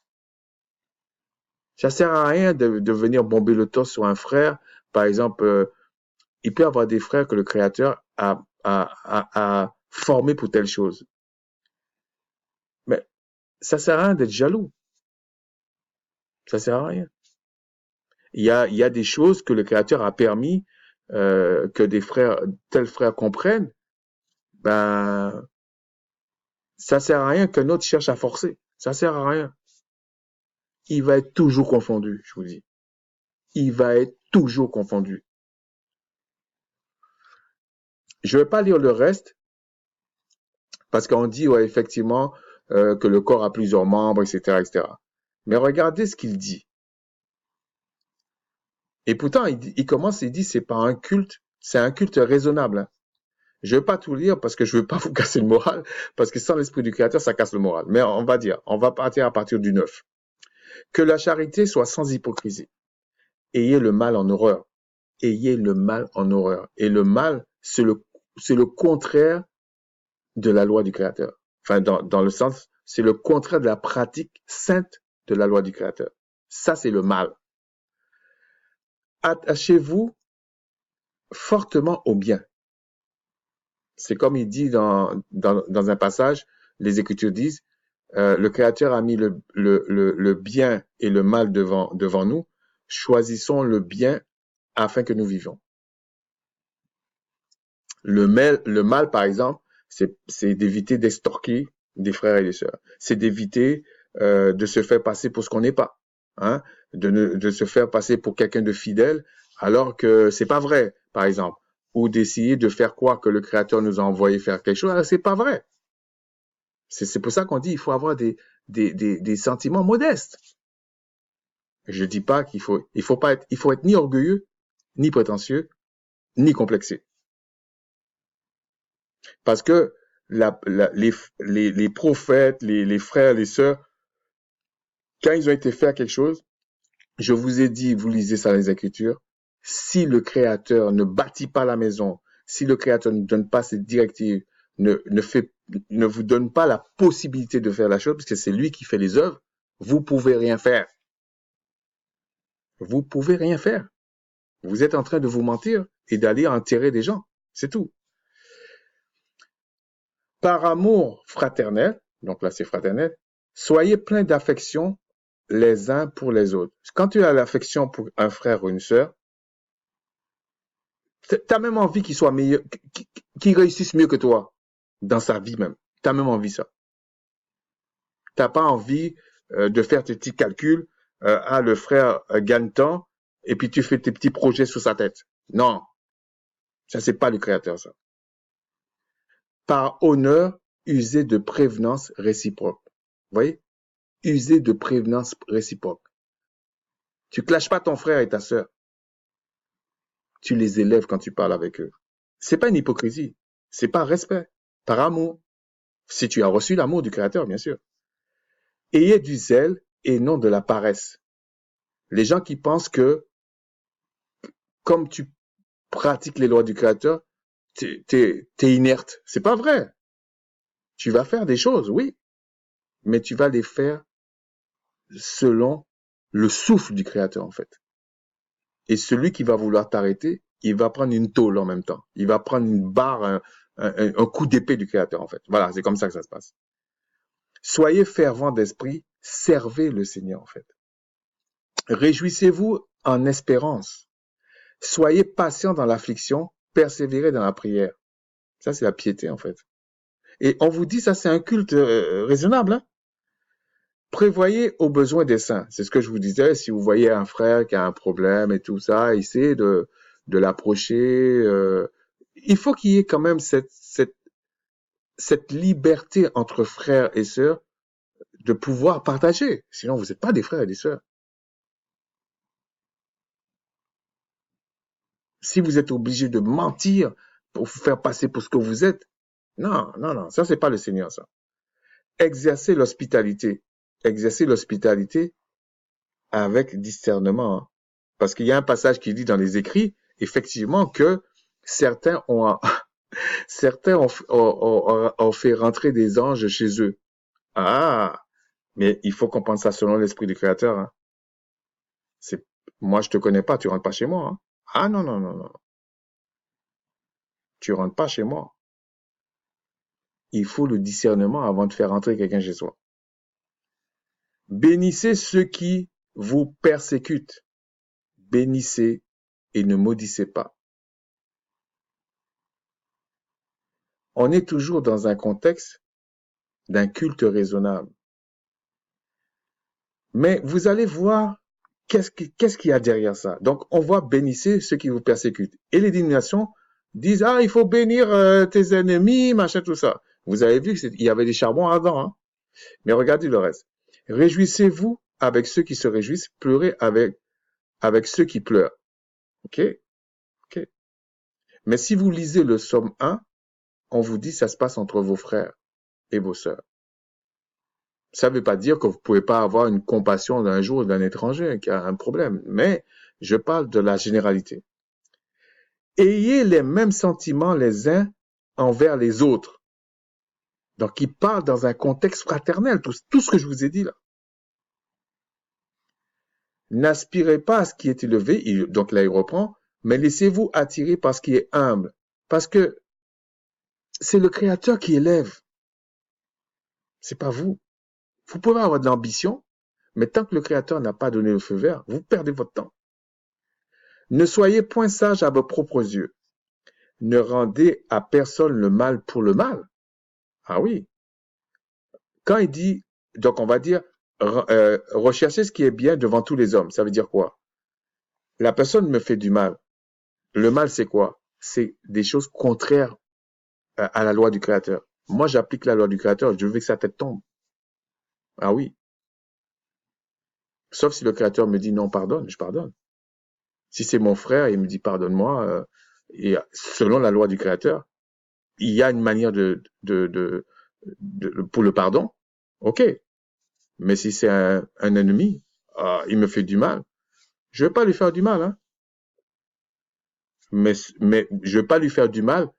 Ça sert à rien de venir bomber le torse sur un frère. Par exemple, il peut y avoir des frères que le Créateur a formés pour telle chose. Mais ça sert à rien d'être jaloux. Ça sert à rien. Il y a des choses que le Créateur a permis que tels frères comprennent. Ben, ça sert à rien qu'un autre cherche à forcer. Ça sert à rien. Il va être toujours confondu, je vous dis. Il va être toujours confondu. Je ne vais pas lire le reste, parce qu'on dit, ouais, effectivement, que le corps a plusieurs membres, etc., etc. Mais regardez ce qu'il dit. Et pourtant, il commence, il dit, c'est pas un culte, c'est un culte raisonnable. Hein. Je ne vais pas tout lire parce que je ne veux pas vous casser le moral, parce que sans l'esprit du Créateur, ça casse le moral. Mais on va partir à partir du 9. Que la charité soit sans hypocrisie. Ayez le mal en horreur. Ayez le mal en horreur. Et le mal, c'est le contraire de la loi du Créateur. Enfin, dans le sens, c'est le contraire de la pratique sainte de la loi du Créateur. Ça, c'est le mal. Attachez-vous fortement au bien. C'est comme il dit dans un passage, les Écritures disent, le Créateur a mis le bien et le mal devant nous. Choisissons le bien afin que nous vivions. Le mal, par exemple, c'est d'éviter d'extorquer des frères et des sœurs. C'est d'éviter de se faire passer pour ce qu'on n'est pas. Hein? De se faire passer pour quelqu'un de fidèle alors que c'est pas vrai, par exemple. Ou d'essayer de faire croire que le Créateur nous a envoyé faire quelque chose alors que c'est pas vrai. C'est pour ça qu'on dit il faut avoir des sentiments modestes. Je dis pas il faut être ni orgueilleux, ni prétentieux, ni complexé. Parce que les prophètes, les frères, les sœurs, quand ils ont été faire quelque chose, je vous ai dit, vous lisez ça dans les Écritures, si le Créateur ne bâtit pas la maison, si le Créateur ne donne pas ses directives, ne vous donne pas la possibilité de faire la chose, parce que c'est lui qui fait les œuvres, vous pouvez rien faire. Vous pouvez rien faire. Vous êtes en train de vous mentir et d'aller enterrer des gens. C'est tout. Par amour fraternel, donc là c'est fraternel, soyez pleins d'affection les uns pour les autres. Quand tu as l'affection pour un frère ou une sœur, tu as même envie qu'il soit meilleur, qu'il réussisse mieux que toi dans sa vie même. Tu as même envie ça. Tu n'as pas envie de faire tes petits calculs, le frère gagne tant, et puis tu fais tes petits projets sous sa tête. Non, ça c'est pas le Créateur ça. Par honneur, usez de prévenance réciproque. Vous voyez? Usez de prévenance réciproque. Tu clashes pas ton frère et ta sœur. Tu les élèves quand tu parles avec eux. C'est pas une hypocrisie. C'est par respect, par amour. Si tu as reçu l'amour du Créateur, bien sûr. Ayez du zèle et non de la paresse. Les gens qui pensent que, comme tu pratiques les lois du Créateur, t'es inerte. C'est pas vrai. Tu vas faire des choses, oui, mais tu vas les faire selon le souffle du Créateur, en fait. Et celui qui va vouloir t'arrêter, il va prendre une tôle en même temps. Il va prendre une barre, un coup d'épée du Créateur, en fait. Voilà, c'est comme ça que ça se passe. Soyez fervents d'esprit, servez le Seigneur, en fait. Réjouissez-vous en espérance. Soyez patients dans l'affliction, persévérer dans la prière. Ça, c'est la piété, en fait. Et on vous dit, ça, c'est un culte raisonnable. Hein? Prévoyez aux besoins des saints. C'est ce que je vous disais. Si vous voyez un frère qui a un problème et tout ça, essayez de l'approcher. Il faut qu'il y ait quand même cette liberté entre frères et sœurs de pouvoir partager. Sinon, vous n'êtes pas des frères et des sœurs. Si vous êtes obligé de mentir pour vous faire passer pour ce que vous êtes, non, non, non, ça, c'est pas le Seigneur, ça. Exercez l'hospitalité. Exercez l'hospitalité avec discernement. Hein. Parce qu'il y a un passage qui dit dans les écrits, effectivement, que certains ont, certains ont fait rentrer des anges chez eux. Ah, mais il faut comprendre ça selon l'esprit du Créateur. Hein. Moi, je te connais pas, tu rentres pas chez moi. Hein. Ah non, non, non, non. Tu rentres pas chez moi. Il faut le discernement avant de faire rentrer quelqu'un chez soi. Bénissez ceux qui vous persécutent. Bénissez et ne maudissez pas. On est toujours dans un contexte d'un culte raisonnable. Mais vous allez voir qu'est-ce qu'il y a derrière ça. Donc, on voit bénissez ceux qui vous persécutent. Et les dénominations disent, ah, il faut bénir tes ennemis, machin, tout ça. Vous avez vu qu'il y avait des charbons ardents. Hein? Mais regardez le reste. Réjouissez-vous avec ceux qui se réjouissent, pleurez avec ceux qui pleurent. OK? OK. Mais si vous lisez le psaume 1, on vous dit ça se passe entre vos frères et vos sœurs. Ça ne veut pas dire que vous ne pouvez pas avoir une compassion d'un jour d'un étranger qui a un problème, mais je parle de la généralité. Ayez les mêmes sentiments les uns envers les autres. Donc, il parle dans un contexte fraternel, tout ce que je vous ai dit là. N'aspirez pas à ce qui est élevé, donc là il reprend, mais laissez-vous attirer par ce qui est humble. Parce que c'est le Créateur qui élève. C'est pas vous. Vous pouvez avoir de l'ambition, mais tant que le Créateur n'a pas donné le feu vert, vous perdez votre temps. Ne soyez point sages à vos propres yeux. Ne rendez à personne le mal pour le mal. Ah oui. Quand il dit, donc on va dire, recherchez ce qui est bien devant tous les hommes. Ça veut dire quoi? La personne me fait du mal. Le mal, c'est quoi? C'est des choses contraires à la loi du Créateur. Moi, j'applique la loi du Créateur. Je veux que sa tête tombe. Ah oui. Sauf si le Créateur me dit non, pardonne, je pardonne. Si c'est mon frère, il me dit pardonne-moi, et selon la loi du Créateur, il y a une manière pour le pardon. OK. Mais si c'est un ennemi, il me fait du mal. Je ne vais pas lui faire du mal, hein. Mais je ne vais pas lui faire du mal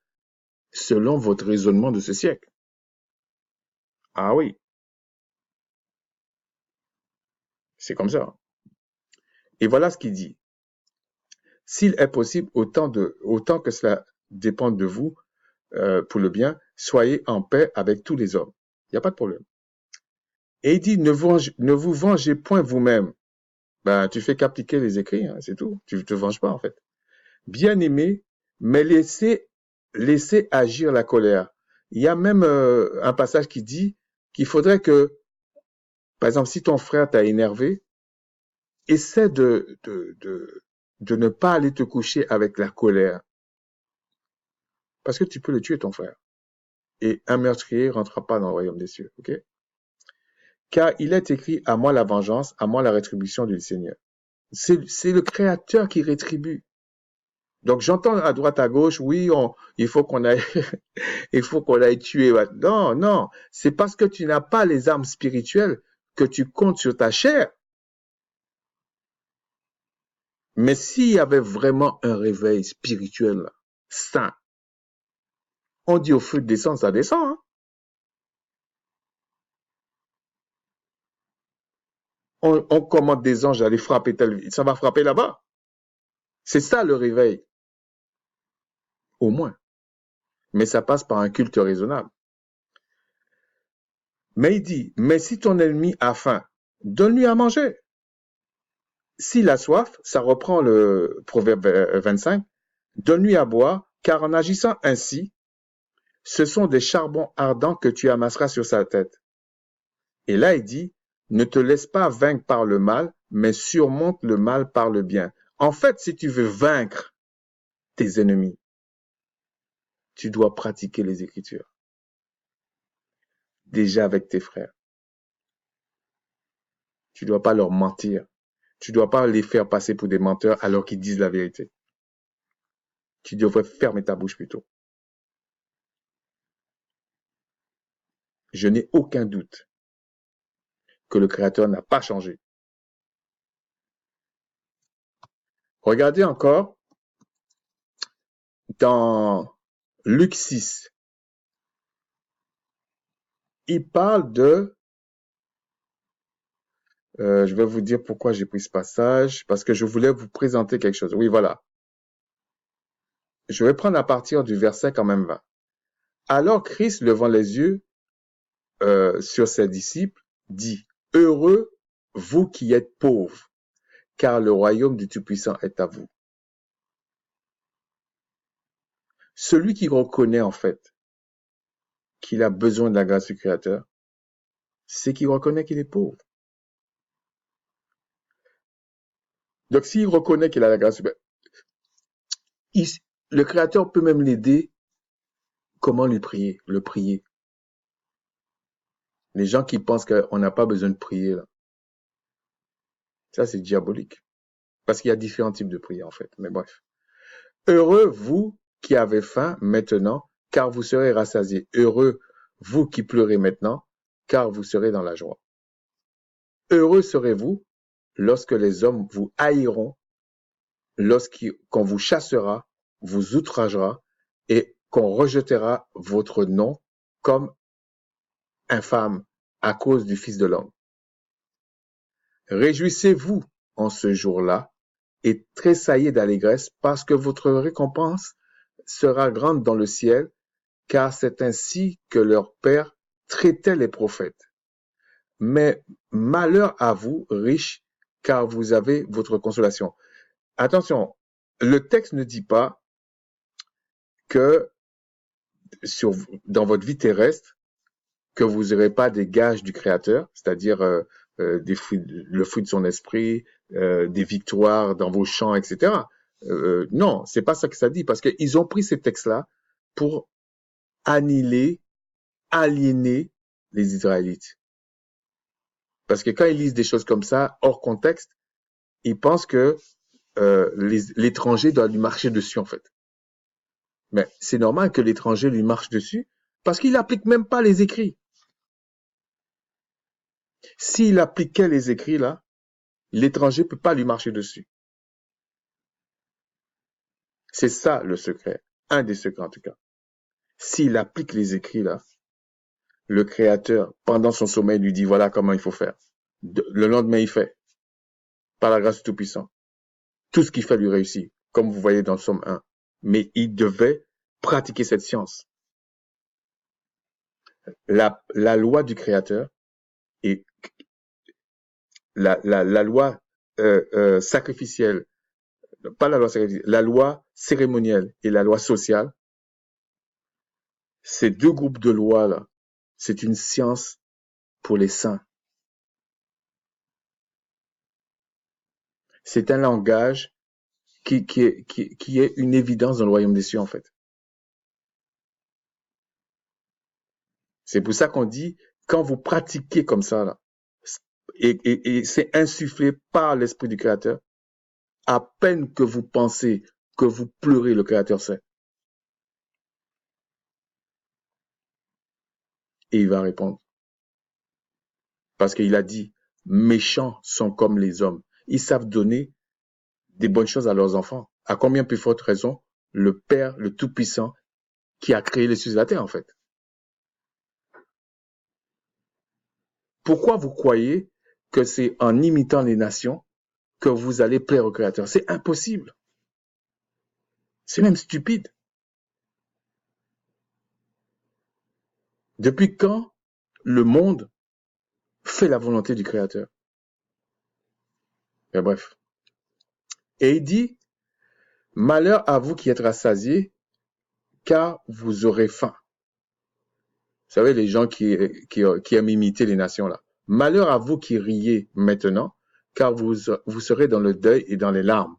selon votre raisonnement de ce siècle. Ah oui. C'est comme ça. Et voilà ce qu'il dit. S'il est possible, autant que cela dépend de vous, pour le bien, soyez en paix avec tous les hommes. Il n'y a pas de problème. Et il dit, ne vous vengez point vous-même. Ben, tu fais qu'appliquer les écrits, hein, c'est tout. Tu ne te venges pas, en fait. Bien aimé, mais laissez agir la colère. Il y a même un passage qui dit qu'il faudrait que, par exemple, si ton frère t'a énervé, essaie de ne pas aller te coucher avec la colère. Parce que tu peux le tuer, ton frère. Et un meurtrier ne rentrera pas dans le royaume des cieux. OK? Car il est écrit, à moi la vengeance, à moi la rétribution du Seigneur. C'est le Créateur qui rétribue. Donc j'entends à droite à gauche, oui, il faut qu'on aille, il faut qu'on aille tuer. Non, non, c'est parce que tu n'as pas les armes spirituelles que tu comptes sur ta chair. Mais s'il y avait vraiment un réveil spirituel sain, on dit au feu de descendre, ça descend. Hein? On commande des anges à aller frapper ça va frapper là-bas. C'est ça le réveil. Au moins. Mais ça passe par un culte raisonnable. Mais il dit, mais si ton ennemi a faim, donne-lui à manger. S'il a soif, ça reprend le proverbe 25, donne-lui à boire car en agissant ainsi, ce sont des charbons ardents que tu amasseras sur sa tête. Et là, il dit, ne te laisse pas vaincre par le mal, mais surmonte le mal par le bien. En fait, si tu veux vaincre tes ennemis, tu dois pratiquer les Écritures, déjà avec tes frères. Tu ne dois pas leur mentir. Tu ne dois pas les faire passer pour des menteurs alors qu'ils disent la vérité. Tu devrais fermer ta bouche plutôt. Je n'ai aucun doute que le Créateur n'a pas changé. Regardez encore dans Luc 6. Il parle de... je vais vous dire pourquoi j'ai pris ce passage, parce que je voulais vous présenter quelque chose. Oui, voilà. Je vais prendre à partir du verset quand même 20. Alors Christ, levant les yeux sur ses disciples, dit, « Heureux, vous qui êtes pauvres, car le royaume du Tout-Puissant est à vous. » Celui qui reconnaît en fait qu'il a besoin de la grâce du Créateur, c'est qu'il reconnaît qu'il est pauvre. Donc s'il reconnaît qu'il a la grâce du Créateur, le Créateur peut même l'aider. Comment lui prier? Le prier. Les gens qui pensent qu'on n'a pas besoin de prier, là, ça c'est diabolique. Parce qu'il y a différents types de prières en fait. Mais bref. Heureux vous qui avez faim maintenant, car vous serez rassasiés. Heureux vous qui pleurez maintenant, car vous serez dans la joie. Heureux serez-vous lorsque les hommes vous haïront, lorsqu'on vous chassera, vous outragera et qu'on rejettera votre nom comme infâme à cause du Fils de l'homme. Réjouissez-vous en ce jour-là et tressaillez d'allégresse parce que votre récompense sera grande dans le ciel, car c'est ainsi que leur Père traitait les prophètes. Mais malheur à vous, riches, car vous avez votre consolation. Attention, le texte ne dit pas que dans votre vie terrestre, que vous n'aurez pas des gages du Créateur, c'est-à-dire le fruit de son esprit, des victoires dans vos champs, etc. Non, c'est pas ça que ça dit, parce qu'ils ont pris ces textes-là pour annihiler, aliéner les Israélites. Parce que quand ils lisent des choses comme ça, hors contexte, ils pensent que l'étranger doit lui marcher dessus, en fait. Mais c'est normal que l'étranger lui marche dessus, parce qu'il n'applique même pas les écrits. S'il appliquait les écrits, là, l'étranger ne peut pas lui marcher dessus. C'est ça le secret, un des secrets en tout cas. S'il applique les écrits, là, le Créateur, pendant son sommeil, lui dit voilà comment il faut faire. Le lendemain, il fait, par la grâce du Tout-Puissant. Tout ce qu'il fait lui réussit, comme vous voyez dans le Psaume 1. Mais il devait pratiquer cette science. La loi du Créateur et la loi sacrificielle, pas la loi sacrificielle, la loi cérémonielle et la loi sociale, ces deux groupes de lois-là, c'est une science pour les saints. C'est un langage qui est une évidence dans le royaume des cieux, en fait. C'est pour ça qu'on dit, quand vous pratiquez comme ça, là, et c'est insufflé par l'Esprit du Créateur, à peine que vous pensez, que vous pleurez, le Créateur sait. Et il va répondre. Parce qu'il a dit, méchants sont comme les hommes. Ils savent donner des bonnes choses à leurs enfants. À combien plus forte raison, le Père, le Tout-Puissant, qui a créé les cieux et la terre, en fait. Pourquoi vous croyez que c'est en imitant les nations que vous allez plaire au Créateur? C'est impossible. C'est même stupide. Depuis quand le monde fait la volonté du Créateur? Mais bref. Et il dit, malheur à vous qui êtes rassasiés, car vous aurez faim. Vous savez, les gens qui aiment imiter les nations là. Malheur à vous qui riez maintenant, car vous serez dans le deuil et dans les larmes.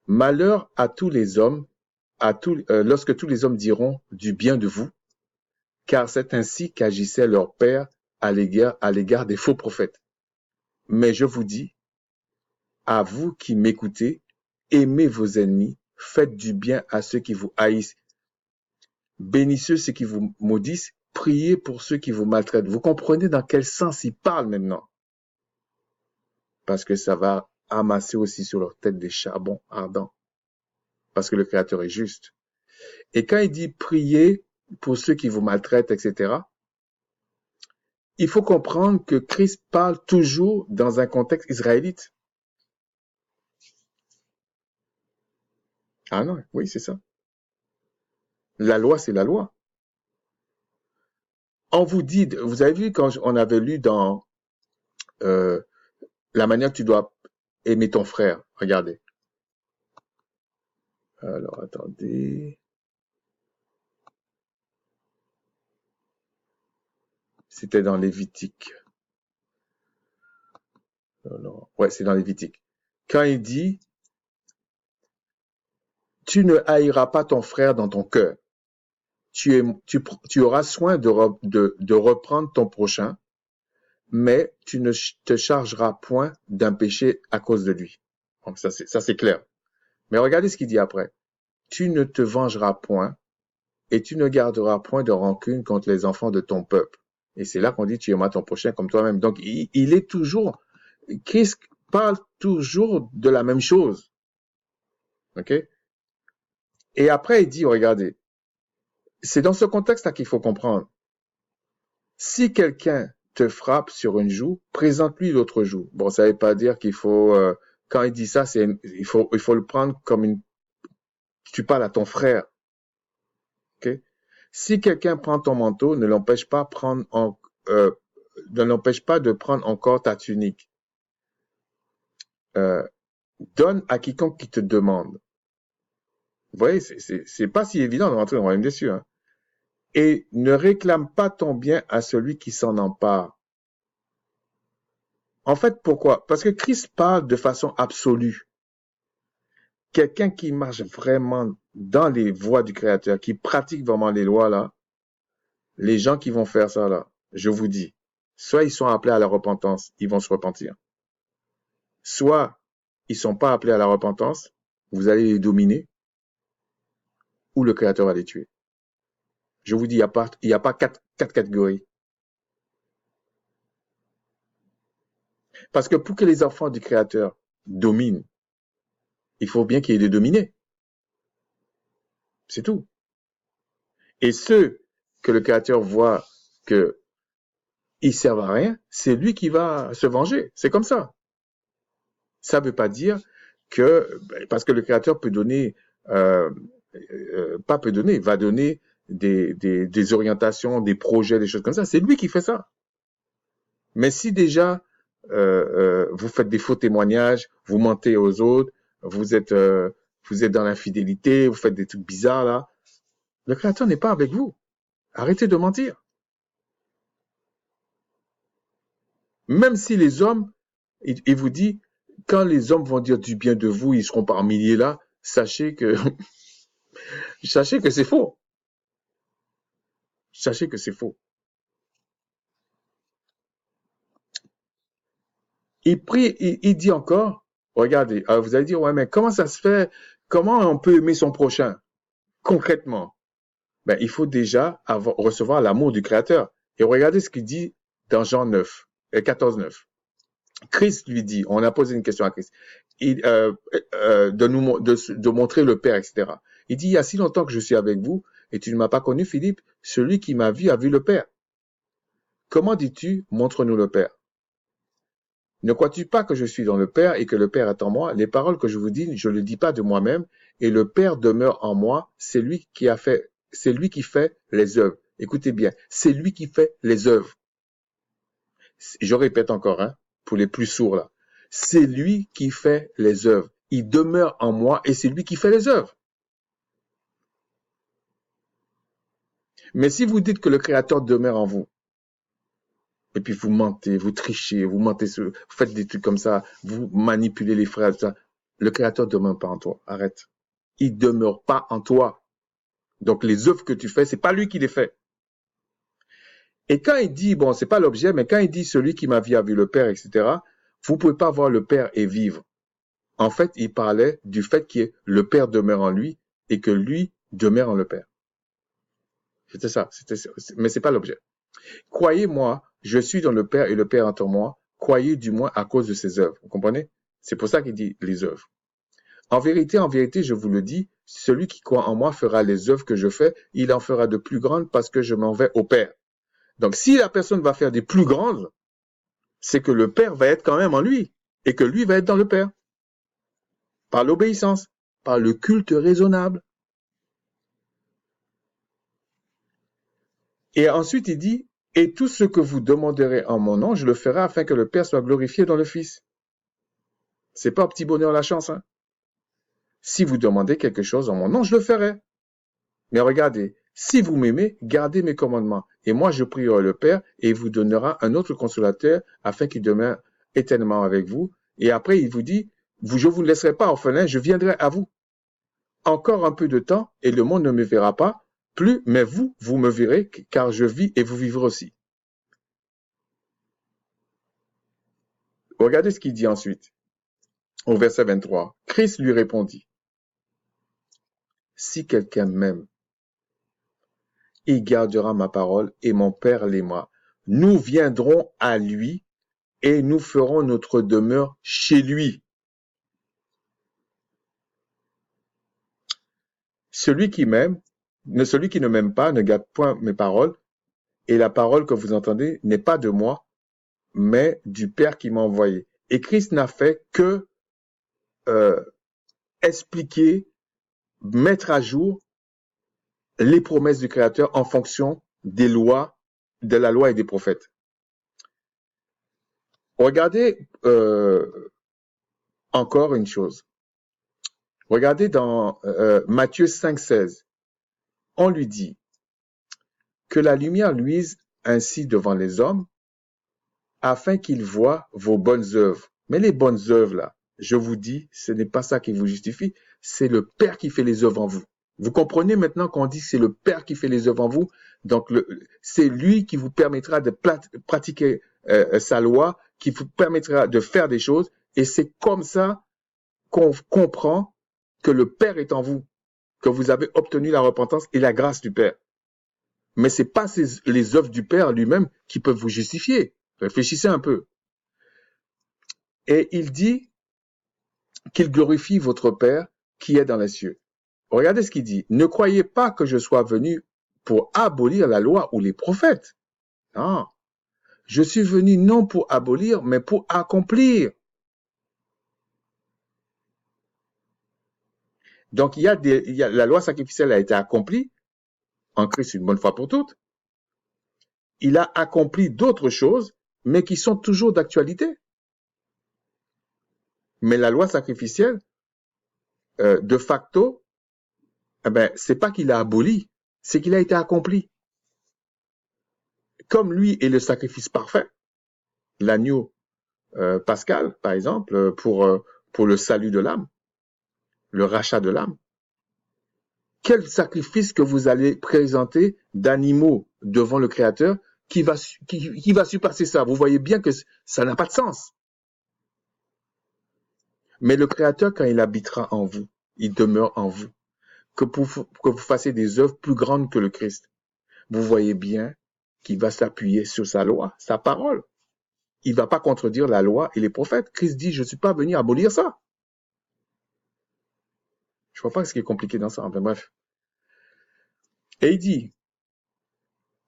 Malheur à tous les hommes, lorsque tous les hommes diront du bien de vous, car c'est ainsi qu'agissait leur père à l'égard des faux prophètes. Mais je vous dis, à vous qui m'écoutez, aimez vos ennemis, faites du bien à ceux qui vous haïssent, bénissez ceux qui vous maudissent, priez pour ceux qui vous maltraitent. Vous comprenez dans quel sens il parle maintenant? Parce que ça va amasser aussi sur leur tête des charbons ardents. Parce que le Créateur est juste. Et quand il dit priez pour ceux qui vous maltraitent, etc., il faut comprendre que Christ parle toujours dans un contexte israélite. Ah non, oui, c'est ça. La loi, c'est la loi. On vous dit, vous avez vu quand on avait lu dans la manière que tu dois aimer ton frère. Regardez. Alors, attendez. C'était dans Lévitique. Non. Ouais, c'est dans Lévitique. Quand il dit, tu ne haïras pas ton frère dans ton cœur. Tu auras soin de reprendre ton prochain, mais tu ne te chargeras point d'un péché à cause de lui. Donc ça c'est clair. Mais regardez ce qu'il dit après. Tu ne te vengeras point et tu ne garderas point de rancune contre les enfants de ton peuple. Et c'est là qu'on dit tu aimeras ton prochain comme toi-même. Donc il est toujours, Christ parle toujours de la même chose. OK? Et après il dit, regardez, c'est dans ce contexte-là qu'il faut comprendre. Si quelqu'un te frappe sur une joue, présente-lui l'autre joue. Bon, ça veut pas dire qu'il faut, quand il dit ça, il faut le prendre comme tu parles à ton frère. Ok? Si quelqu'un prend ton manteau, ne l'empêche pas de prendre encore ta tunique. Donne à quiconque qui te demande. Vous voyez, c'est pas si évident de rentrer dans le royaume des cieux, hein. Et ne réclame pas ton bien à celui qui s'en empare. En fait, pourquoi? Parce que Christ parle de façon absolue. Quelqu'un qui marche vraiment dans les voies du Créateur, qui pratique vraiment les lois, là, les gens qui vont faire ça, là, je vous dis, soit ils sont appelés à la repentance, ils vont se repentir. Soit ils sont pas appelés à la repentance, vous allez les dominer, ou le Créateur va les tuer. Je vous dis, il y a pas quatre catégories. Parce que pour que les enfants du Créateur dominent, il faut bien qu'il y ait des dominés. C'est tout. Et ceux que le Créateur voit que ils servent à rien, c'est lui qui va se venger. C'est comme ça. Ça veut pas dire que, parce que le Créateur peut donner, pas peut donner, va donner des orientations, des projets, des choses comme ça. C'est lui qui fait ça. Mais si déjà vous faites des faux témoignages, vous mentez aux autres, vous êtes dans l'infidélité, vous faites des trucs bizarres là, le Créateur n'est pas avec vous. Arrêtez de mentir. Même si les hommes, il vous dit, quand les hommes vont dire du bien de vous, ils seront par milliers là, sachez que c'est faux. Sachez que c'est faux. Il dit encore, regardez, vous allez dire, ouais, mais comment ça se fait? Comment on peut aimer son prochain? Concrètement. Ben, il faut déjà recevoir l'amour du Créateur. Et regardez ce qu'il dit dans Jean 9, 14, 9. Christ lui dit, on a posé une question à Christ, de montrer le Père, etc. Il dit, il y a si longtemps que je suis avec vous, et tu ne m'as pas connu, Philippe, celui qui m'a vu a vu le Père. Comment dis-tu, montre-nous le Père? Ne crois-tu pas que je suis dans le Père et que le Père est en moi? Les paroles que je vous dis, je ne les dis pas de moi-même, et le Père demeure en moi, c'est lui qui fait les œuvres. Écoutez bien, c'est lui qui fait les œuvres. Je répète encore, hein, pour les plus sourds là. C'est lui qui fait les œuvres. Il demeure en moi et c'est lui qui fait les œuvres. Mais si vous dites que le Créateur demeure en vous, et puis vous mentez, vous trichez, vous mentez, vous faites des trucs comme ça, vous manipulez les frères, ça, le Créateur ne demeure pas en toi. Arrête. Il ne demeure pas en toi. Donc les œuvres que tu fais, c'est pas lui qui les fait. Et quand il dit, bon, c'est pas l'objet, mais quand il dit celui qui m'a vu a vu le Père, etc., vous pouvez pas voir le Père et vivre. En fait, il parlait du fait que le Père demeure en lui et que lui demeure en le Père. C'était ça. Mais c'est pas l'objet. Croyez-moi, je suis dans le Père et le Père est en moi. Croyez du moins à cause de ses œuvres. Vous comprenez? C'est pour ça qu'il dit les œuvres. En vérité, je vous le dis, celui qui croit en moi fera les œuvres que je fais. Il en fera de plus grandes parce que je m'en vais au Père. Donc, si la personne va faire des plus grandes, c'est que le Père va être quand même en lui et que lui va être dans le Père. Par l'obéissance, par le culte raisonnable. Et ensuite, il dit, et tout ce que vous demanderez en mon nom, je le ferai afin que le Père soit glorifié dans le Fils. C'est pas petit bonheur la chance, hein. Si vous demandez quelque chose en mon nom, je le ferai. Mais regardez, si vous m'aimez, gardez mes commandements. Et moi, je prierai le Père et il vous donnera un autre consolateur afin qu'il demeure éternellement avec vous. Et après, il vous dit, je vous ne laisserai pas orphelin, je viendrai à vous. Encore un peu de temps et le monde ne me verra pas plus, mais vous, vous me verrez car je vis et vous vivrez aussi. Regardez ce qu'il dit ensuite, au verset 23. Christ lui répondit, si quelqu'un m'aime, il gardera ma parole et mon Père l'aimera. Nous viendrons à lui et nous ferons notre demeure chez lui. Celui qui ne m'aime pas ne garde point mes paroles, et la parole que vous entendez n'est pas de moi, mais du Père qui m'a envoyé. Et Christ n'a fait que expliquer, mettre à jour les promesses du Créateur en fonction des lois, de la loi et des prophètes. Regardez encore une chose. Regardez dans Matthieu 5,16. On lui dit que la lumière luise ainsi devant les hommes afin qu'ils voient vos bonnes œuvres. Mais les bonnes œuvres, là, je vous dis, ce n'est pas ça qui vous justifie, c'est le Père qui fait les œuvres en vous. Vous comprenez maintenant qu'on dit que c'est le Père qui fait les œuvres en vous, donc c'est lui qui vous permettra de pratiquer sa loi, qui vous permettra de faire des choses, et c'est comme ça qu'on comprend que le Père est en vous, que vous avez obtenu la repentance et la grâce du Père. Mais c'est pas les œuvres du Père lui-même qui peuvent vous justifier. Réfléchissez un peu. Et il dit qu'il glorifie votre Père qui est dans les cieux. Regardez ce qu'il dit. Ne croyez pas que je sois venu pour abolir la loi ou les prophètes. Non. Je suis venu non pour abolir, mais pour accomplir. Donc, la loi sacrificielle a été accomplie en Christ une bonne fois pour toutes. Il a accompli d'autres choses, mais qui sont toujours d'actualité. Mais la loi sacrificielle, de facto, c'est pas qu'il a aboli, c'est qu'il a été accompli. Comme lui est le sacrifice parfait, l'agneau pascal, par exemple, pour le salut de l'âme, le rachat de l'âme. Quel sacrifice que vous allez présenter d'animaux devant le Créateur qui va surpasser ça? Vous voyez bien que ça n'a pas de sens. Mais le Créateur, quand il habitera en vous, il demeure en vous. Que vous fassiez des œuvres plus grandes que le Christ. Vous voyez bien qu'il va s'appuyer sur sa loi, sa parole. Il ne va pas contredire la loi et les prophètes. Christ dit, je ne suis pas venu abolir ça. Je ne vois pas ce qui est compliqué dans ça. Enfin, bref. Et il dit,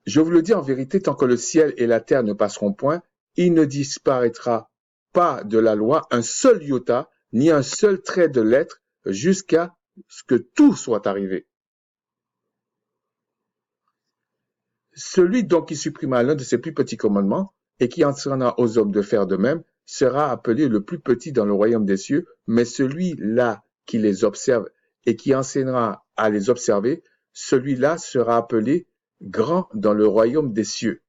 je vous le dis en vérité, tant que le ciel et la terre ne passeront point, il ne disparaîtra pas de la loi un seul iota, ni un seul trait de lettre, jusqu'à ce que tout soit arrivé. Celui donc qui supprimera l'un de ses plus petits commandements et qui enseignera aux hommes de faire de même sera appelé le plus petit dans le royaume des cieux, mais celui-là qui les observe et qui enseignera à les observer, celui-là sera appelé grand dans le royaume des cieux.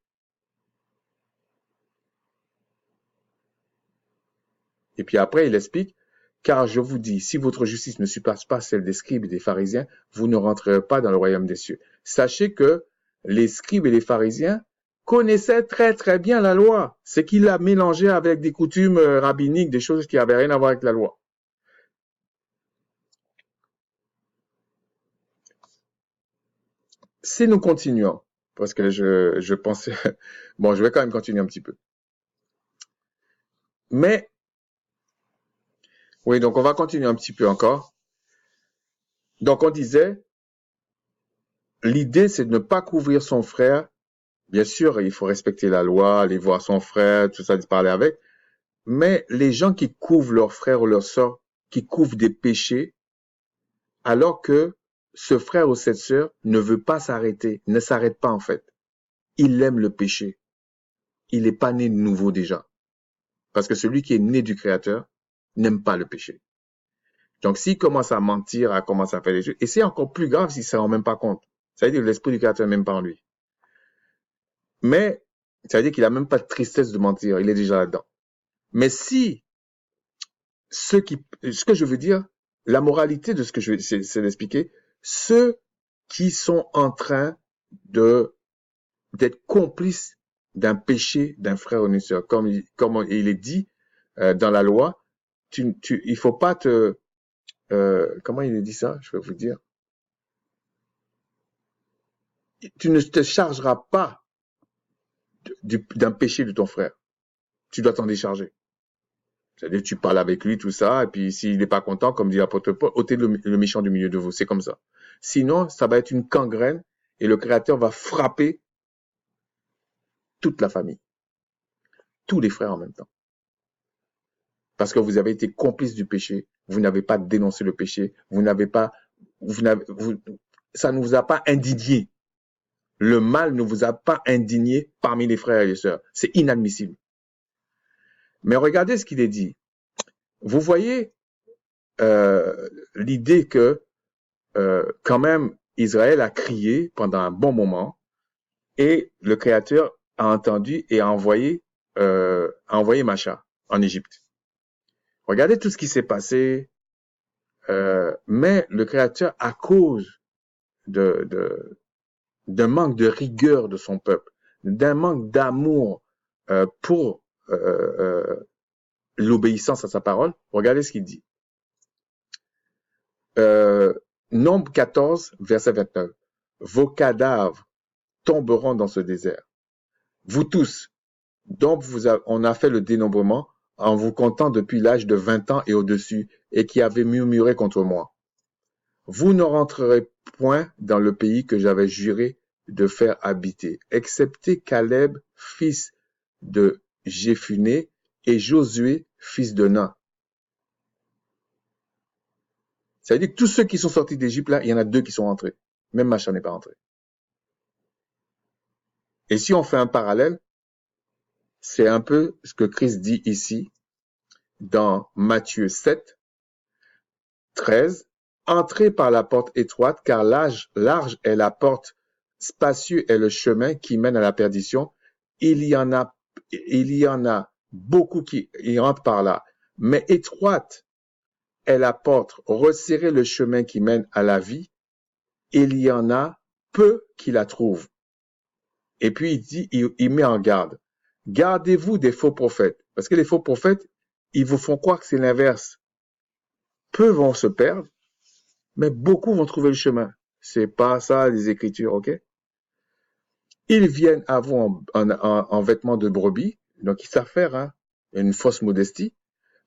Et puis après, il explique, car je vous dis, si votre justice ne surpasse pas celle des scribes et des pharisiens, vous ne rentrerez pas dans le royaume des cieux. Sachez que les scribes et les pharisiens connaissaient très très bien la loi. C'est qu'il l'a mélangé avec des coutumes rabbiniques, des choses qui n'avaient rien à voir avec la loi. Si nous continuons, parce que je pensais, bon, je vais quand même continuer un petit peu. Mais, oui, donc on va continuer un petit peu encore. Donc on disait, l'idée c'est de ne pas couvrir son frère. Bien sûr, il faut respecter la loi, aller voir son frère, tout ça, de parler avec. Mais les gens qui couvrent leur frère ou leur sœur, qui couvrent des péchés, alors que ce frère ou cette sœur ne veut pas s'arrêter, ne s'arrête pas en fait. Il aime le péché. Il n'est pas né de nouveau déjà. Parce que celui qui est né du Créateur n'aime pas le péché. Donc s'il commence à mentir, à commencer à faire des choses, et c'est encore plus grave s'il ne s'en rend même pas compte. Ça veut dire que l'Esprit du Créateur n'est même pas en lui. Mais ça veut dire qu'il n'a même pas de tristesse de mentir, il est déjà là-dedans. Mais si ce que je veux dire, la moralité de ce que c'est d'expliquer, ceux qui sont en train d'être complices d'un péché d'un frère ou d'une sœur, comme il est dit dans la loi, il faut pas comment il est dit ça? Je vais vous dire. Tu ne te chargeras pas d'un péché de ton frère. Tu dois t'en décharger. C'est-à-dire, tu parles avec lui, tout ça, et puis s'il n'est pas content, comme dit l'apôtre Paul, ôtez le méchant du milieu de vous. C'est comme ça. Sinon, ça va être une gangrène et le Créateur va frapper toute la famille, tous les frères en même temps. Parce que vous avez été complice du péché, vous n'avez pas dénoncé le péché, ça ne vous a pas indigné. Le mal ne vous a pas indigné parmi les frères et les sœurs. C'est inadmissible. Mais regardez ce qu'il est dit. Vous voyez l'idée que quand même Israël a crié pendant un bon moment et le Créateur a entendu et a envoyé Macha en Égypte. Regardez tout ce qui s'est passé, mais le Créateur, à cause d'un manque de rigueur de son peuple, d'un manque d'amour pour l'obéissance à sa parole, regardez ce qu'il dit. Nombre 14, verset 29. Vos cadavres tomberont dans ce désert. Vous tous, dont on a fait le dénombrement en vous comptant depuis l'âge de 20 ans et au-dessus, et qui avez murmuré contre moi. Vous ne rentrerez point dans le pays que j'avais juré de faire habiter, excepté Caleb, fils de Jéphuné, et Josué, fils de Nun. Ça veut dire que tous ceux qui sont sortis d'Égypte, là, il y en a 2 qui sont rentrés. Même Macha n'est pas rentré. Et si on fait un parallèle, c'est un peu ce que Christ dit ici, dans Matthieu 7, 13. Entrez par la porte étroite, car large est la porte, spacieux est le chemin qui mène à la perdition. Il y en a beaucoup qui y rentrent par là. Mais étroite est la porte, resserrez le chemin qui mène à la vie. Il y en a peu qui la trouvent. Et puis il met en garde. Gardez-vous des faux prophètes. Parce que les faux prophètes, ils vous font croire que c'est l'inverse. Peu vont se perdre, mais beaucoup vont trouver le chemin. C'est pas ça les Écritures, ok? Ils viennent à vous en vêtements de brebis, donc ils savent faire une fausse modestie,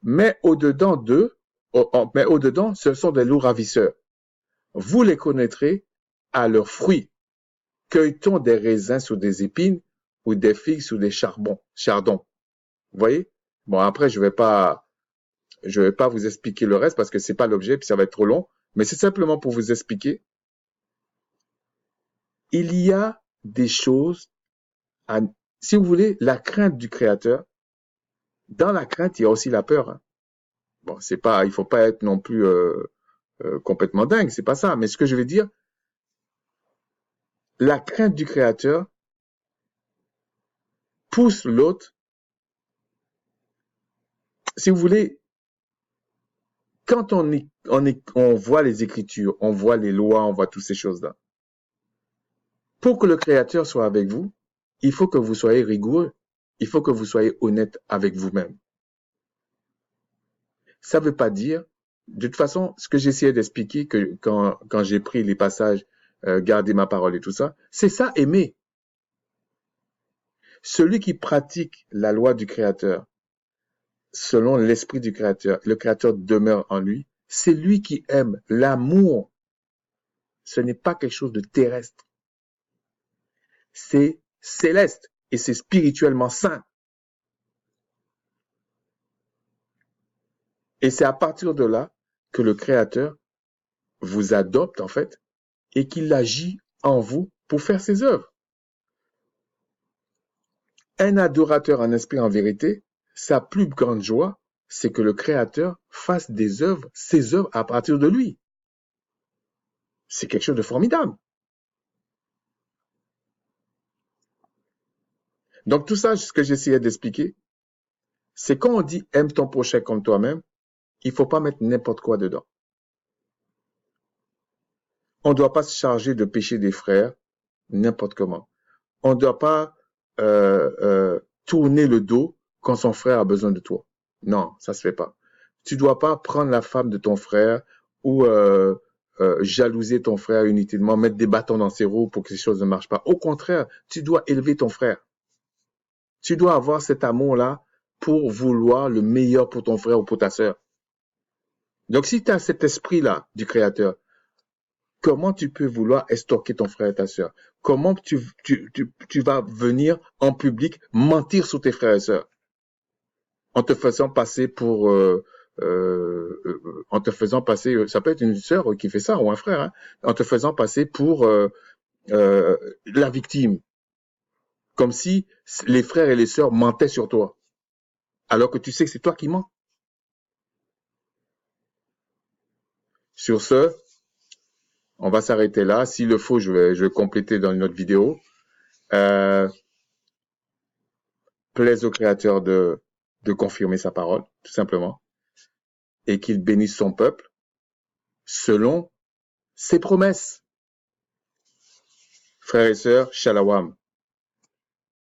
mais au-dedans, ce sont des loups ravisseurs. Vous les connaîtrez à leurs fruits. Cueille-t-on des raisins sous des épines ou des figues sous des chardons? Vous voyez? Bon, après, je vais pas vous expliquer le reste parce que c'est pas l'objet, puis ça va être trop long, mais c'est simplement pour vous expliquer. Il y a des choses, si vous voulez, la crainte du Créateur. Dans la crainte, il y a aussi la peur. Bon, il faut pas être non plus complètement dingue, c'est pas ça. Mais ce que je veux dire, la crainte du Créateur pousse l'autre. Si vous voulez, quand on voit les Écritures, on voit les lois, on voit toutes ces choses-là. Pour que le Créateur soit avec vous, il faut que vous soyez rigoureux. Il faut que vous soyez honnête avec vous-même. Ça ne veut pas dire, de toute façon, ce que j'essayais d'expliquer que quand j'ai pris les passages, garder ma parole et tout ça, c'est ça, aimer. Celui qui pratique la loi du Créateur, selon l'esprit du Créateur, le Créateur demeure en lui, c'est lui qui aime. L'amour, ce n'est pas quelque chose de terrestre. C'est céleste et c'est spirituellement sain. Et c'est à partir de là que le Créateur vous adopte, en fait, et qu'il agit en vous pour faire ses œuvres. Un adorateur en esprit en vérité, sa plus grande joie, c'est que le Créateur fasse des œuvres, ses œuvres à partir de lui. C'est quelque chose de formidable. Donc tout ça, ce que j'essayais d'expliquer, c'est quand on dit aime ton prochain comme toi-même, il ne faut pas mettre n'importe quoi dedans. On ne doit pas se charger de péché des frères n'importe comment. On ne doit pas tourner le dos quand son frère a besoin de toi. Non, ça se fait pas. Tu dois pas prendre la femme de ton frère ou jalouser ton frère inutilement, mettre des bâtons dans ses roues pour que les choses ne marchent pas. Au contraire, tu dois élever ton frère. Tu dois avoir cet amour-là pour vouloir le meilleur pour ton frère ou pour ta sœur. Donc, si tu as cet esprit-là du Créateur, comment tu peux vouloir estorquer ton frère et ta sœur? Comment tu vas venir en public mentir sur tes frères et sœurs en te faisant passer pour ça peut être une sœur qui fait ça ou un frère, hein, en te faisant passer pour la victime, comme si les frères et les sœurs mentaient sur toi, alors que tu sais que c'est toi qui mens. Sur ce, on va s'arrêter là. S'il le faut, je vais compléter dans une autre vidéo. Plaise au Créateur de confirmer sa parole, tout simplement, et qu'il bénisse son peuple selon ses promesses. Frères et sœurs, shalom.